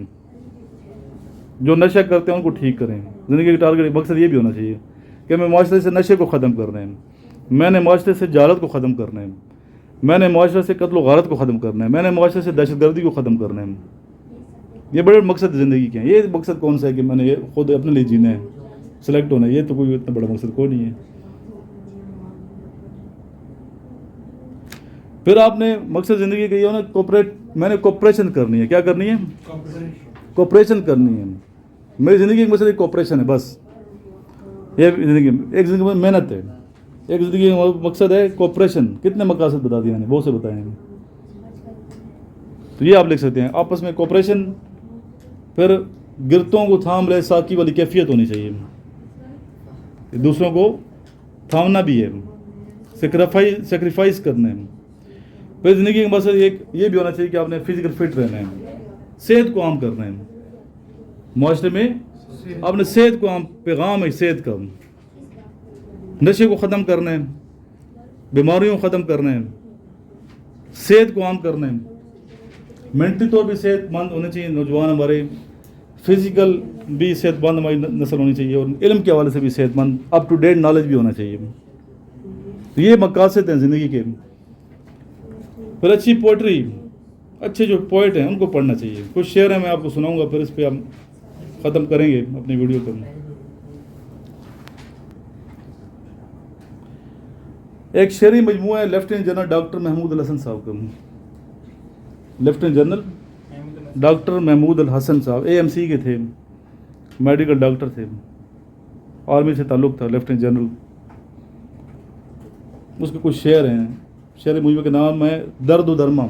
جو نشہ کرتے ہیں ان کو ٹھیک کریں. زندگی کا ٹارگیٹ مقصد یہ بھی ہونا چاہیے کہ میں معاشرے سے نشے کو ختم کرنا ہے, میں نے معاشرے سے جہالت کو ختم کرنا ہے, میں نے معاشرے سے قتل و غارت کو ختم کرنا ہے, میں نے معاشرے سے دہشت گردی کو ختم کرنا ہے. یہ بڑے مقصد زندگی کے ہیں. یہ مقصد کون سا ہے کہ میں نے یہ خود اپنے لیے جینا ہے, سلیکٹ ہونا ہے, یہ تو کوئی اتنا بڑا مقصد کوئی نہیں ہے. پھر آپ نے مقصد زندگی کا یہ ہونا میں نے کوپریشن کرنی ہے. کیا کرنی ہے؟ کوپریشن کرنی ہے. میری زندگی کا مقصد ایک کوپریشن ہے بس. یہ زندگی ایک زندگی میں محنت ہے, ایک زندگی کا مقصد ہے کوپریشن. کتنے مقاصد بتا دیے میں نے, بہت سے بتائے ہیں. تو یہ آپ لکھ سکتے ہیں, آپس میں کوپریشن. پھر گرتوں کو تھام رہے ساقی والی کیفیت ہونی چاہیے, دوسروں کو تھامنا بھی ہے. سیکریفائز کرنا ہے. پھر زندگی کا مقصد ایک یہ بھی ہونا چاہیے کہ آپ نے فزیکل فٹ رہنا ہے, صحت کو عام کرنا ہے. معاشرے میں آپ نے صحت کو عام, پیغام ہے صحت کا, نشے کو ختم کرنا ہے, بیماریوں کو ختم کرنا ہے, صحت کو عام کرنا ہے. مینٹلی طور پہ صحت مند ہونے چاہیے نوجوان ہمارے, فزیکل بھی صحت مند ہماری نسل ہونی چاہیے, اور علم کے حوالے سے بھی صحت مند, اپ ٹو ڈیٹ نالج بھی ہونا چاہیے. یہ مقاصد ہیں زندگی کے. پھر اچھی پوئٹری, اچھے جو پوئٹ ہیں ان کو پڑھنا چاہیے. کچھ شعر ہیں میں آپ کو سناؤں گا, پھر اس پہ ہم ختم کریں گے اپنی ویڈیو کو. ایک شعری مجموعہ ہے لیفٹیننٹ جنرل ڈاکٹر محمود الحسن صاحب کا. لیفٹیننٹ جنرل ڈاکٹر محمود الحسن صاحب AMC کے تھے, میڈیکل ڈاکٹر تھے, آرمی سے تعلق تھا, لیفٹیننٹ جنرل. اس کے کچھ شعر ہیں. شعر مجموعے کا نام ہے درد و درما.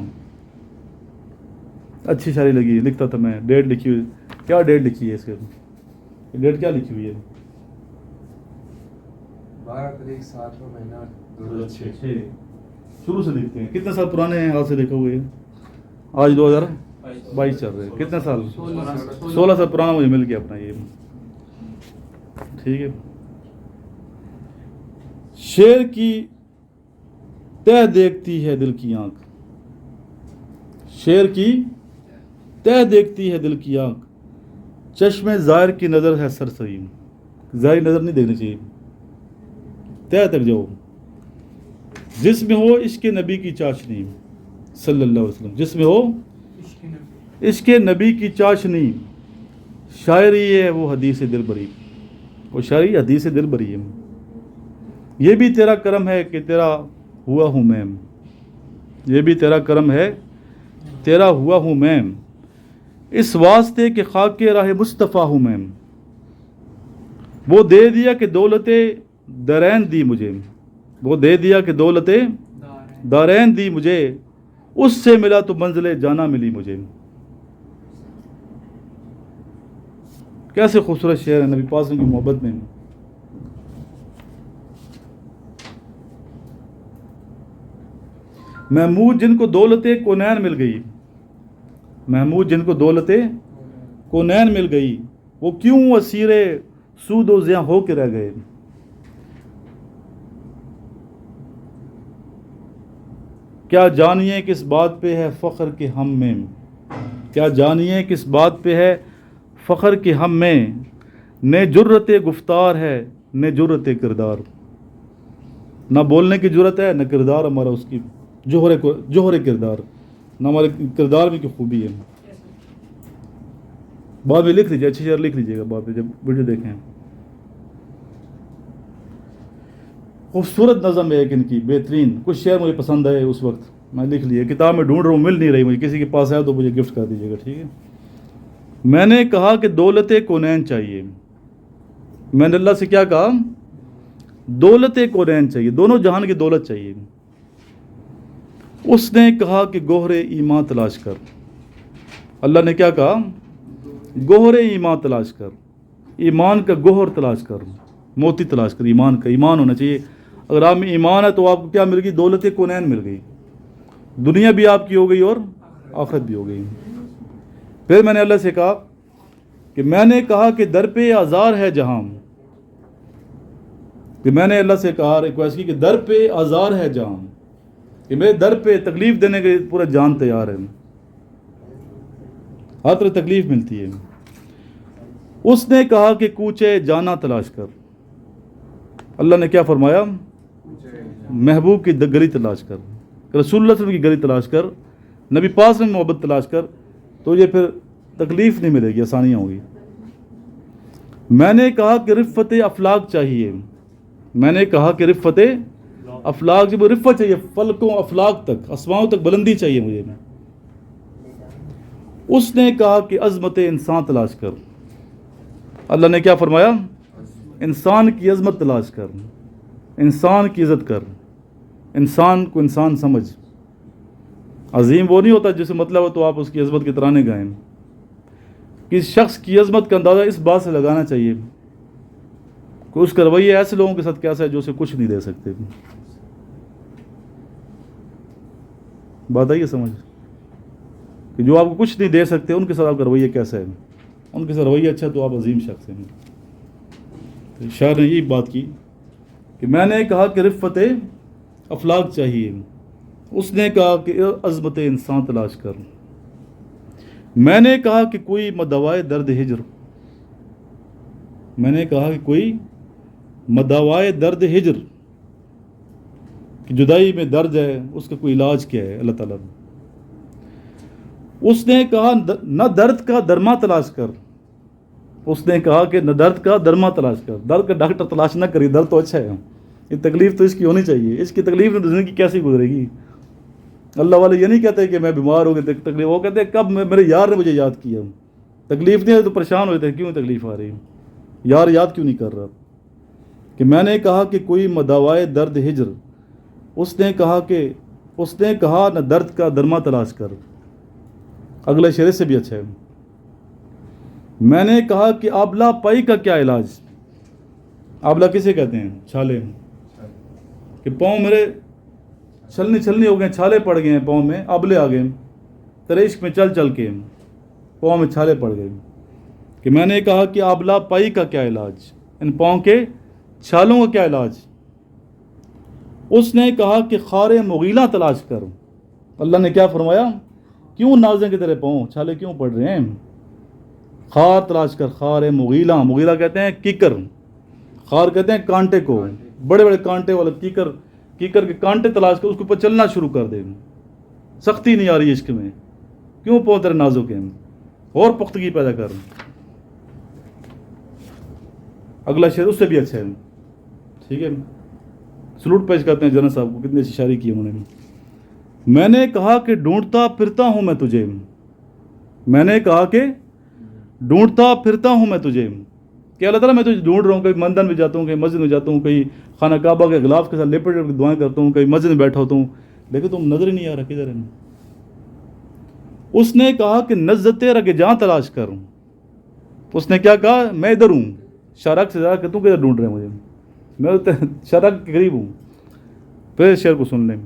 اچھی شاعری لگی, لکھتا تھا میں. ڈیٹ لکھی ہوئی, کیا ڈیٹ لکھی ہے اس کے, ڈیٹ کیا لکھی ہوئی ہے؟ 12/7 مہینہ 2006. شروع سے لکھتے ہیں. کتنے سال پرانے ہیں آج سے لکھے ہوئے؟ آج 2022 چل رہے ہیں. کتنے سال؟ 16 سال پرانا مجھے مل گیا اپنا یہ. ٹھیک ہے. شیر کی تہ دیکھتی ہے دل کی آنکھ, شیر کی تہ دیکھتی ہے دل کی آنکھ, چشم ظاہر کی نظر ہے سرسری. ظاہری نظر نہیں دیکھنی چاہیے, تہ تک جاؤ. جس میں ہو عشق نبی کی چاشنی صلی اللہ علیہ وسلم, جس میں ہو عشق نبی کی چاشنی, شاعری ہے وہ حدیث دل بری, وہ شاعری حدیث دل بری ہے. یہ بھی تیرا کرم ہے کہ تیرا ہوا ہوں میں, یہ بھی تیرا کرم ہے تیرا ہوا ہوں میں, اس واسطے کہ خاک راہ مصطفیٰ ہوں میں. وہ دے دیا کہ دولت دارین دی مجھے, وہ دے دیا کہ دولت دارین دی مجھے, اس سے ملا تو منزل جانا ملی مجھے. کیسے خوبصورت شعر ہے نبی پاک کی محبت میں. محمود جن کو دولت کونین مل گئی, محمود جن کو دولت کونین مل گئی, وہ کیوں اسیر سود و زیاں ہو کے رہ گئے. کیا جانیے کس بات پہ ہے فخر کے ہم میں, کیا جانیے کس بات پہ ہے فخر کے ہم میں, نہ جرت گفتار ہے نہ جرت کردار. نہ بولنے کی جرت ہے نہ کردار ہمارا اس کی جوہر کردار, نہ ہمارے کردار میں کی خوبی ہے. بعد میں لکھ لیجیے, اچھی شعر لکھ لیجیے گا بعد میں جب ویڈیو دیکھیں. خوبصورت نظم ہے ایک ان کی بہترین. کچھ شعر مجھے پسند آئے اس وقت, میں لکھ لیے. کتاب میں ڈھونڈ رہا ہوں, مل نہیں رہی مجھے. کسی کے پاس آیا تو مجھے گفٹ کر دیجیے گا, ٹھیک ہے. میں نے کہا کہ دولت کونین چاہیے. میں نے اللہ سے کیا کہا؟ دولت کونین چاہیے, دونوں جہان کی دولت چاہیے. اس نے کہا کہ گوہر ایمان تلاش کر. اللہ نے کیا کہا؟ گوہر ایمان تلاش کر, ایمان کا گوہر تلاش کر, موتی تلاش کر. ایمان کا, ایمان ہونا چاہیے. اگر آپ میں ایمان ہے تو آپ کو کیا مل گئی؟ دولت کونین مل گئی. دنیا بھی آپ کی ہو گئی اور آخرت بھی ہو گئی. پھر میں نے اللہ سے کہا کہ میں نے کہا کہ در پہ آزار ہے جہاں, کہ میں نے اللہ سے کہا ریکویسٹ کی کہ در پہ آزار ہے جہاں, کہ میرے در پہ تکلیف دینے کے پورا جان تیار ہے. ہر طرح تکلیف ملتی ہے. اس نے کہا کہ کوچے جانا تلاش کر. اللہ نے کیا فرمایا؟ محبوب کی گلی تلاش کر, رسول اللہ صلی اللہ علیہ وسلم کی گلی تلاش کر, نبی پاک میں محبت تلاش کر, تو یہ پھر تکلیف نہیں ملے گی, آسانیاں ہوں گی. میں نے کہا کہ رفت افلاق چاہیے. میں نے کہا کہ رفت افلاق, جب رفت چاہیے فلکوں افلاق تک, آسمانوں تک بلندی چاہیے مجھے. اس نے کہا کہ عظمت انسان تلاش کر. اللہ نے کیا فرمایا؟ انسان کی عظمت تلاش کر, انسان کی عزت کر, انسان کو انسان سمجھ. عظیم وہ نہیں ہوتا جسے مطلب ہو تو آپ اس کی عظمت کے ترانے گائیں. کسی شخص کی عظمت کا اندازہ اس بات سے لگانا چاہیے کہ اس کا رویہ ایسے لوگوں کے ساتھ کیسا ہے جو اسے کچھ نہیں دے سکتے. بات آئی ہے سمجھ کہ جو آپ کو کچھ نہیں دے سکتے ان کے ساتھ آپ کا رویہ کیسا ہے. ان کے ساتھ رویہ اچھا تو آپ عظیم شخص ہیں. تو شاعر نے یہی بات کی کہ میں نے کہا کہ رفت افلاک چاہیے، اس نے کہا کہ عظمت انسان تلاش کر. میں نے کہا کہ کوئی مدوائے درد ہجر، میں نے کہا کہ کوئی مدوائے درد ہجر، کہ جدائی میں درد ہے اس کا کوئی علاج کیا ہے اللہ تعالیٰ نے. اس نے کہا نہ درد کا درما تلاش کر، اس نے کہا کہ نہ درد کا درما تلاش کر. درد کا ڈاکٹر تلاش نہ کری، درد تو اچھا ہے، یہ تکلیف تو اس کی ہونی چاہیے. اس کی تکلیف میں زندگی کیسی گزرے گی؟ اللہ والے یہ نہیں کہتے کہ میں بیمار ہو گیا تکلیف، وہ کہتے ہیں کب میرے یار نے مجھے یاد کیا. تکلیف نہیں ہے تو پریشان ہوتے ہیں کیوں تکلیف آ رہی ہے، یار یاد کیوں نہیں کر رہا. کہ میں نے کہا کہ کوئی مدوائے درد ہجر، اس نے کہا نہ درد کا درما تلاش کر. اگلے شعر سے بھی اچھا ہے. میں نے کہا کہ آبلہ پائی کا کیا علاج. آبلہ کسے کہتے ہیں؟ چھالے. کہ پاؤں میرے چھلنی ہو گئے، چھالے پڑ گئے ہیں پاؤں میں، آبلے آ گئے تیرے عشق میں چل چل کے پاؤں میں چھالے پڑ گئے. کہ میں نے کہا کہ آبلہ پائی کا کیا علاج، ان پاؤں کے چھالوں کا کیا علاج. اس نے کہا کہ خار مغیلہ تلاش کر. اللہ نے کیا فرمایا؟ کیوں نازیں کہ تیرے پاؤں چھالے کیوں پڑ رہے ہیں؟ خار تلاش کر، خار مغیلہ. مغیلہ کہتے ہیں کیکر، خار کہتے ہیں کانٹے کو، بڑے بڑے کانٹے والا کیکر کے کانٹے تلاش کر، اس کے اوپر چلنا شروع کر دے. سختی نہیں آ رہی عشق میں، کیوں پاؤں تیرے نازک ہیں، اور پختگی پیدا کر. اگلا شعر اس سے بھی اچھا ہے. ٹھیک ہے، سلوٹ پیش کرتے ہیں جنرل صاحب کو، کتنی اچھی شاعری کی انہوں نے. میں نے کہا کہ ڈھونڈتا پھرتا ہوں میں تجھے، میں نے کہا کہ ڈھونڈتا پھرتا ہوں میں تجھے. کہ اللہ تعالیٰ میں تجھے ڈھونڈ رہا ہوں، کہیں مندر میں جاتا ہوں، کہیں مسجد میں جاتا ہوں، کہیں خانہ کعبہ کے غلاف کے ساتھ لپٹ کے دعائیں کرتا ہوں، کہیں مسجد میں بیٹھا ہوتا ہوں، لیکن تم نظر ہی نہیں آ رہا کدھر ہے. اس نے کہا کہ نزت رگ جاں تلاش کر. اس نے کیا کہا؟ میں ادھر ہوں، شارک سے زیادہ کہ تم کدھر ڈھونڈ رہے ہیں مجھے، میں شارک کے قریب ہوں. پھر شعر کو سن لیں.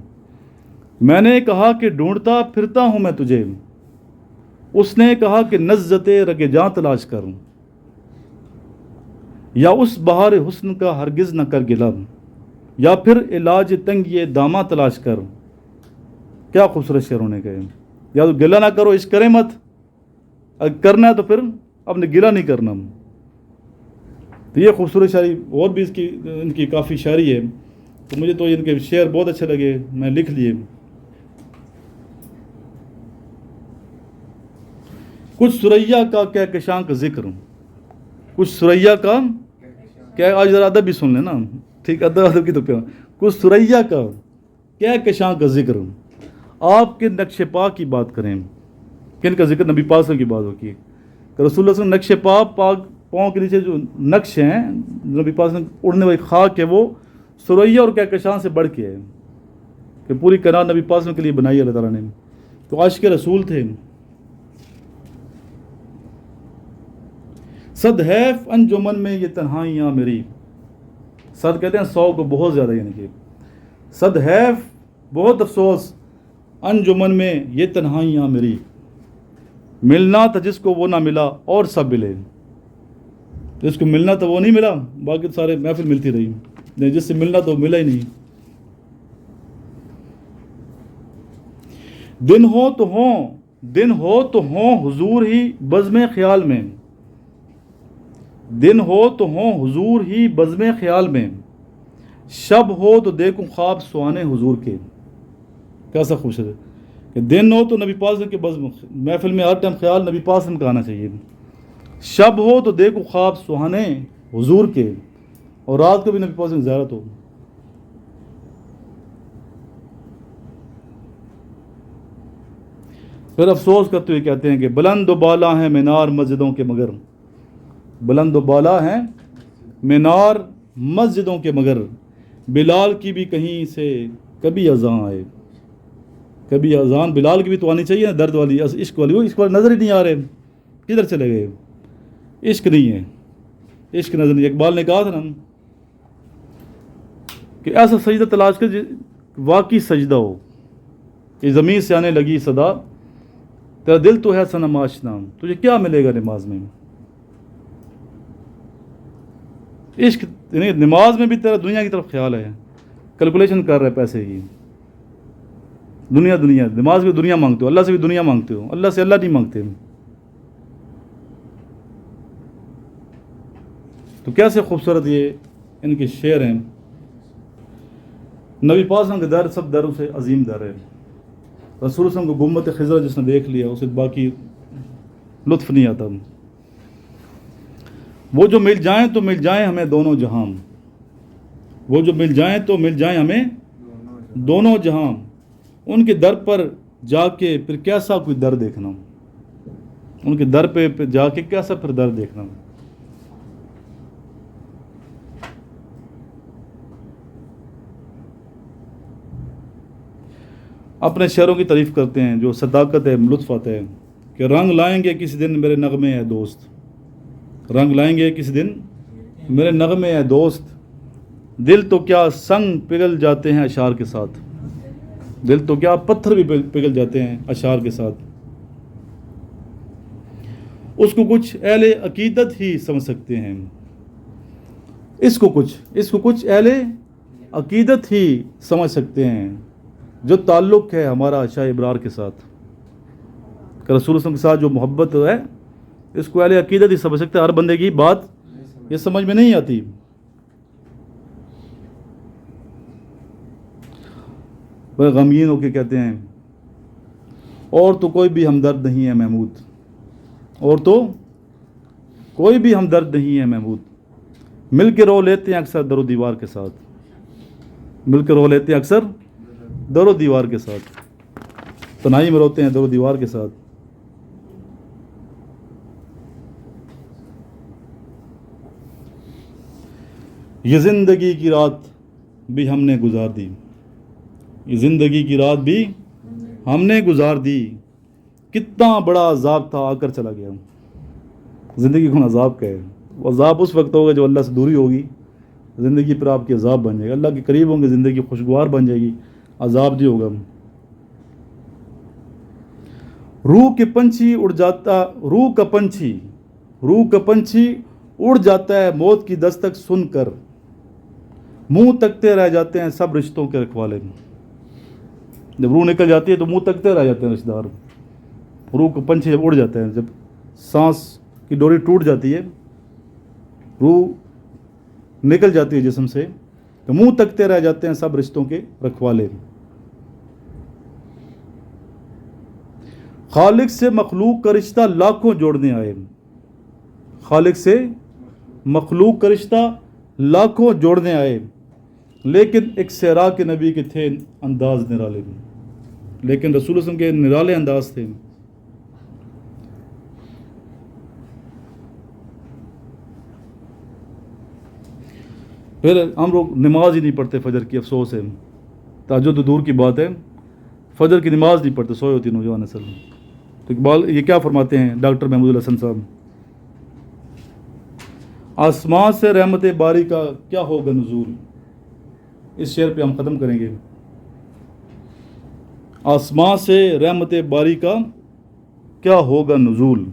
میں نے کہا کہ ڈھونڈتا پھرتا ہوں میں تجھے، اس نے کہا کہ نزت رگ جاں تلاش کروں، یا اس بہار حسن کا ہرگز نہ کر گلا، یا پھر علاج تنگ یہ داماں تلاش کر. کیا خوبصورت شعروں نے کہے. یا تو گلہ نہ کرو، عشق کرے مت، اگر کرنا ہے تو پھر اپنے گلہ نہیں کرنا. تو یہ خوبصورت شاعری، اور بھی ان کی کافی شاعری ہے. تو مجھے تو ان کے شعر بہت اچھے لگے، میں لکھ لیے. کچھ سریا کا کہکشاں کا ذکر، کچھ سریا کا کیا، آج ذرا ادب بھی سن لیں نا، ٹھیک، ادب کی تو کیا. کچھ سریا کا کہکشاں کا ذکر، آپ کے نقش پا کی بات کریں. کن کا ذکر؟ نبی پاک کی بات ہوتی ہے کہ رسول اللہ صلی اللہ علیہ وسلم نقش پاک پاؤں کے نیچے جو نقش ہیں نبی پاک نے اڑنے والی خاک ہے، وہ سریا اور کہکشاں سے بڑھ کے ہے، کہ پوری کائنات نبی پاک کے لیے بنائی اللہ تعالیٰ نے. تو عاشق رسول تھے. صد حیف انجمن میں یہ تنہائیاں میری، صد کہتے ہیں 100 کو بہت زیادہ، یعنی کہ صد حیف، بہت افسوس، انجمن میں یہ تنہائیاں میری، ملنا تھا جس کو وہ نہ ملا اور سب ملے. جس کو ملنا تھا وہ نہیں ملا، باقی سارے محفل ملتی رہی، جس سے ملنا تو ملا ہی نہیں. دن ہو تو ہوں حضور ہی بزم خیال میں، دن ہو تو ہوں حضور ہی بزم خیال میں، شب ہو تو دیکھوں خواب سہانے حضور کے. کیسا خوش ہے کہ دن ہو تو نبی پاک کے بزم، محفل میں ہر ٹائم خیال نبی پاک کا آنا چاہیے. شب ہو تو دیکھوں خواب سہانے حضور کے، اور رات کو بھی نبی پاک کی زیارت ہو. پھر افسوس کرتے ہوئے کہتے ہیں کہ بلند و بالا ہیں مینار مسجدوں کے مگر، بلند و بالا ہیں مینار مسجدوں کے مگر، بلال کی بھی کہیں سے کبھی اذان آئے. کبھی اذان بلال کی بھی تو آنی چاہیے نا، درد والی، عشق والی. وہ عشق والی نظر ہی نہیں آ رہے، کدھر چلے گئے؟ عشق نہیں ہے، عشق نظر نہیں. اقبال نے کہا تھا نا کہ ایسا سجدہ تلاش کر واقعی سجدہ ہو، یہ زمین سے آنے لگی صدا، تیرا دل تو ہے صنم آشنا، تجھے کیا ملے گا نماز میں؟ عشق یعنی نماز میں بھی تیرا دنیا کی طرف خیال ہے، کیلکولیشن کر رہے پیسے کی، دنیا دنیا، نماز بھی دنیا مانگتے ہو، اللہ سے بھی دنیا مانگتے ہو، اللہ سے اللہ نہیں مانگتے۔ تو کیسے خوبصورت یہ ان کے شعر ہیں۔ نبی پاک صلی اللہ علیہ وسلم کے در سب دروں سے عظیم در ہے۔ رسول صلی اللہ علیہ وسلم کو گنبد خضرا جس نے دیکھ لیا اسے باقی لطف نہیں آتا۔ وہ جو مل جائیں تو مل جائیں ہمیں دونوں جہاں، وہ جو مل جائیں تو مل جائیں ہمیں دونوں جہاں، ان کے در پر جا کے پھر کیسا کوئی در دیکھنا، ان کے در پہ جا کے کیسا پھر در دیکھنا۔ اپنے شعروں کی تعریف کرتے ہیں جو صداقت ہے، لطف آتا ہے کہ رنگ لائیں گے کسی دن میرے نغمے ہے دوست، رنگ لائیں گے کسی دن میرے نغمے ہے دوست، دل تو کیا سنگ پگھل جاتے ہیں اشعار کے ساتھ، دل تو کیا پتھر بھی پگھل جاتے ہیں اشعار کے ساتھ، اس کو کچھ اہل عقیدت ہی سمجھ سکتے ہیں، اس کو کچھ اہل عقیدت ہی سمجھ سکتے ہیں، جو تعلق ہے ہمارا شاہ ابرار کے ساتھ، کہ رسول اللہ کے ساتھ جو محبت ہے اس کو اہل عقیدت ہی سمجھ سکتے ہیں، ہر بندے کی بات یہ سمجھ میں نہیں آتی۔ وہ غمگین ہو کے کہتے ہیں اور تو کوئی بھی ہمدرد نہیں ہے محمود، اور تو کوئی بھی ہمدرد نہیں ہے محمود، مل کے رو لیتے ہیں اکثر در و دیوار کے ساتھ، مل کے رو لیتے ہیں اکثر در و دیوار کے ساتھ، تنہائی میں روتے ہیں در و دیوار کے ساتھ۔ یہ زندگی کی رات بھی ہم نے گزار دی، یہ زندگی کی رات بھی ہم نے گزار دی، کتنا بڑا عذاب تھا آ کر چلا گیا۔ زندگی کون عذاب کا ہے؟ وہ عذاب اس وقت ہوگا جو اللہ سے دوری ہوگی، زندگی پر آپ کی عذاب بن جائے گا، اللہ کے قریب ہوں گے زندگی خوشگوار بن جائے گی، عذاب نہیں ہوگا۔ روح کا پنچھی اڑ جاتا ہے موت کی دستک سن کر، منہ تکتے رہ جاتے ہیں سب رشتوں کے رکھوالے۔ جب روح نکل جاتی ہے تو منہ تکتے رہ جاتے ہیں رشتہ دار۔ روح کا پنچھی جب اڑ جاتا ہے، جب سانس کی ڈوری ٹوٹ جاتی ہے، روح نکل جاتی ہے جسم سے، تو منہ تکتے رہ جاتے ہیں سب رشتوں کے رکھوالے۔ خالق سے مخلوق کا رشتہ لاکھوں جوڑنے آئے، خالق سے مخلوق کا رشتہ لاکھوں جوڑنے آئے، لیکن ایک صحرا کے نبی کے تھے انداز نرالے، لیکن رسول اللہ صلی اللہ علیہ وسلم کے نرالے انداز تھے۔ پھر ہم لوگ نماز ہی نہیں پڑھتے فجر کی، افسوس ہے، تہجد تو دور کی بات ہے، فجر کی نماز نہیں پڑھتے، سوئے ہوتی نوجوان نسل۔ تو اقبال یہ کیا فرماتے ہیں ڈاکٹر محمود الحسن صاحب، آسمان سے رحمت باری کا کیا ہوگا نزول، اس شعر پہ ہم ختم کریں گے۔ آسمان سے رحمت باری کا کیا ہوگا نزول،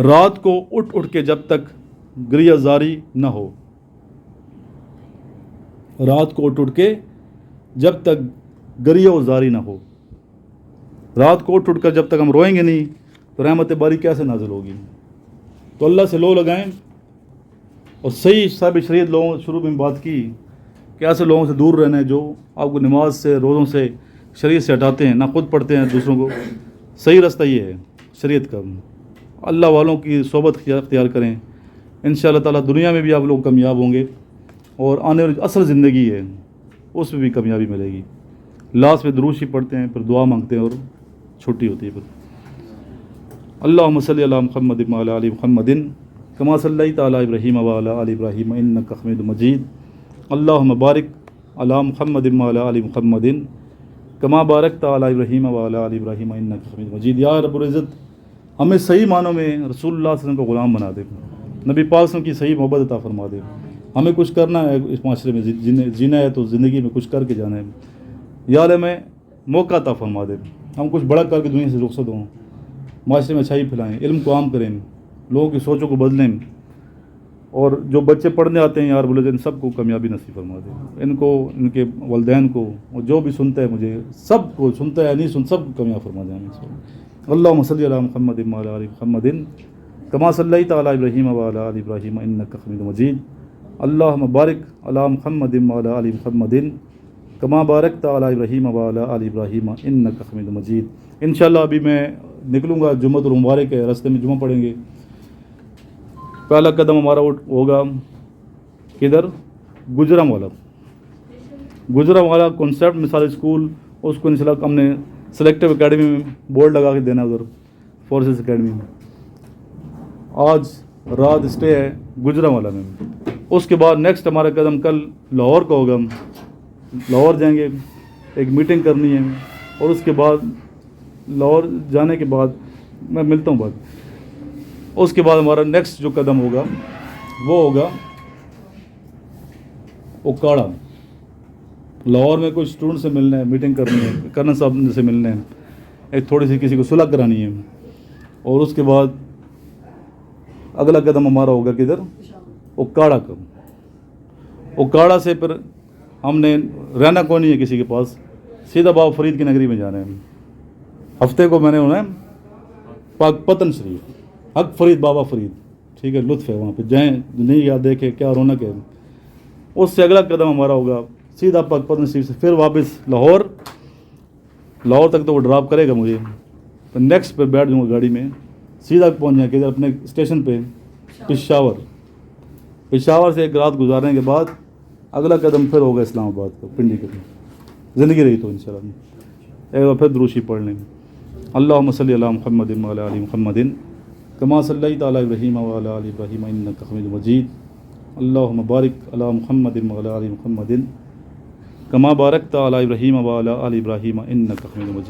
رات کو اٹھ اٹھ کے جب تک گریہ زاری نہ ہو، رات کو اٹھ اٹھ کے جب تک گریہ و زاری نہ ہو، رات کو اٹھ اٹھ کر جب تک ہم روئیں گے نہیں تو رحمت باری کیسے نازل ہوگی؟ تو اللہ سے لو لگائیں، اور صحیح صاحب شریعت لوگوں شروع میں بات کی کہ ایسے لوگوں سے دور رہنا ہے جو آپ کو نماز سے روزوں سے شریعت سے ہٹاتے ہیں، نہ خود پڑھتے ہیں دوسروں کو۔ صحیح راستہ یہ ہے شریعت کا، اللہ والوں کی صحبت اختیار کریں، انشاءاللہ تعالیٰ دنیا میں بھی آپ لوگ کامیاب ہوں گے، اور آنے والی اصل زندگی ہے اس میں بھی کامیابی ملے گی۔ لاسٹ میں دروشی پڑھتے ہیں، پھر دعا مانگتے ہیں اور چھٹی ہوتی ہے۔ پھر اللہم صلی علی محمد وعلی آل محمد کما صلیت علی ابراہیم وعلی آل ابراہیم انک حمید مجید، اللہم بارک علی محمد وعلی آل محمد کما بارکت علی ابراہیم وعلی آل ابراہیم انک حمید مجید۔ یا رب العزت ہمیں صحیح معنوں میں رسول اللہ صلی اللہ علیہ وسلم کو غلام بنا دے، نبی پاک صلی اللہ علیہ وسلم کی صحیح محبت عطا فرما دے۔ ہمیں کچھ کرنا ہے اس معاشرے میں، جینا ہے تو زندگی میں کچھ کر کے جانا ہے۔ یا اللہ میں موقع عطا فرما دے. ہم کچھ بڑا کر کے دنیا سے رخصت ہوں, معاشرے میں اچھائی پھیلائیں, علم کو عام کریں, لوگوں کی سوچوں کو بدلیں, اور جو بچے پڑھنے آتے ہیں یار بولے ان سب کو کامیابی نصیب فرما دے, ان کو, ان کے والدین کو, اور جو بھی سنتا ہے مجھے, سب کو سنتا ہے یا نہیں سن, سب کو کامیاب فرما دیں. اللہم صلی علی محمد وعلی آل محمد کما صلیت علی ابراہیم وعلی آل ابراہیم انک حمید مجید. اللہم بارک علی محمد وعلی آل محمد کما بارکت علی ابراہیم وعلی آل ابراہیم انک حمید مجید. انشاءاللہ ابھی میں نکلوں گا, جمعۃ المبارک ہے, راستے میں جمعہ پڑھیں گے. پہلا قدم ہمارا ہوگا کدھر؟ گجرانوالہ. گجرانوالہ کنسیپٹ مثال اسکول, اس کو انشاءاللہ ہم نے سلیکٹیو اکیڈمی میں بورڈ لگا کے دینا ادھر فورسز اکیڈمی میں. آج رات اسٹے ہے گجرانوالہ میں. اس کے بعد نیکسٹ ہمارا قدم کل لاہور کا ہوگا. ہم لاہور جائیں گے, ایک میٹنگ کرنی ہے, اور اس کے بعد لاہور جانے کے بعد میں ملتا ہوں بعد. اس کے بعد ہمارا نیکسٹ جو قدم ہوگا وہ ہوگا اوکاڑا. لاہور میں کچھ اسٹوڈنٹ سے ملنا ہے, میٹنگ کرنی ہے, کرن صاحب سے ملنا ہے, ایک تھوڑی سی کسی کو صلح کرانی ہے. اور اس کے بعد اگلا قدم ہمارا ہوگا کدھر؟ اوکاڑا کا. اوکاڑا سے پھر ہم نے رہنا کو نہیں ہے کسی کے پاس, سیدھا بابا فرید کی نگری میں جانا ہے. ہفتے کو میں نے ہونا ہے پاک پتن شریف, حق فرید بابا فرید, ٹھیک ہے, لطف ہے وہاں پہ جائیں, نہیں یاد دیکھے کیا رونق ہے. اس سے اگلا قدم ہمارا ہوگا سیدھا پاک پتن شریف سے پھر واپس لاہور. لاہور تک تو وہ ڈراپ کرے گا مجھے, پھر نیکسٹ پہ بیٹھ جاؤں گا گاڑی میں, سیدھا پہنچ جائیں کہ اپنے اسٹیشن پہ پشاور. پشاور سے ایک رات گزارنے کے بعد اگلا قدم پھر ہوگا اسلام آباد کا, پنڈی کے. زندگی رہی تو انشاءاللہ ایک بار پھر دروشی پڑھ لیں گے. اللہم صلی علی محمد وعلی آل محمد کما صلیت علی ابراہیم وعلی آل ابراہیم انک حمید مجید. اللہم بارک علی محمد وعلی آل محمد کما بارکت علی ابراہیم وعلی آل ابراہیم انک حمید مجید.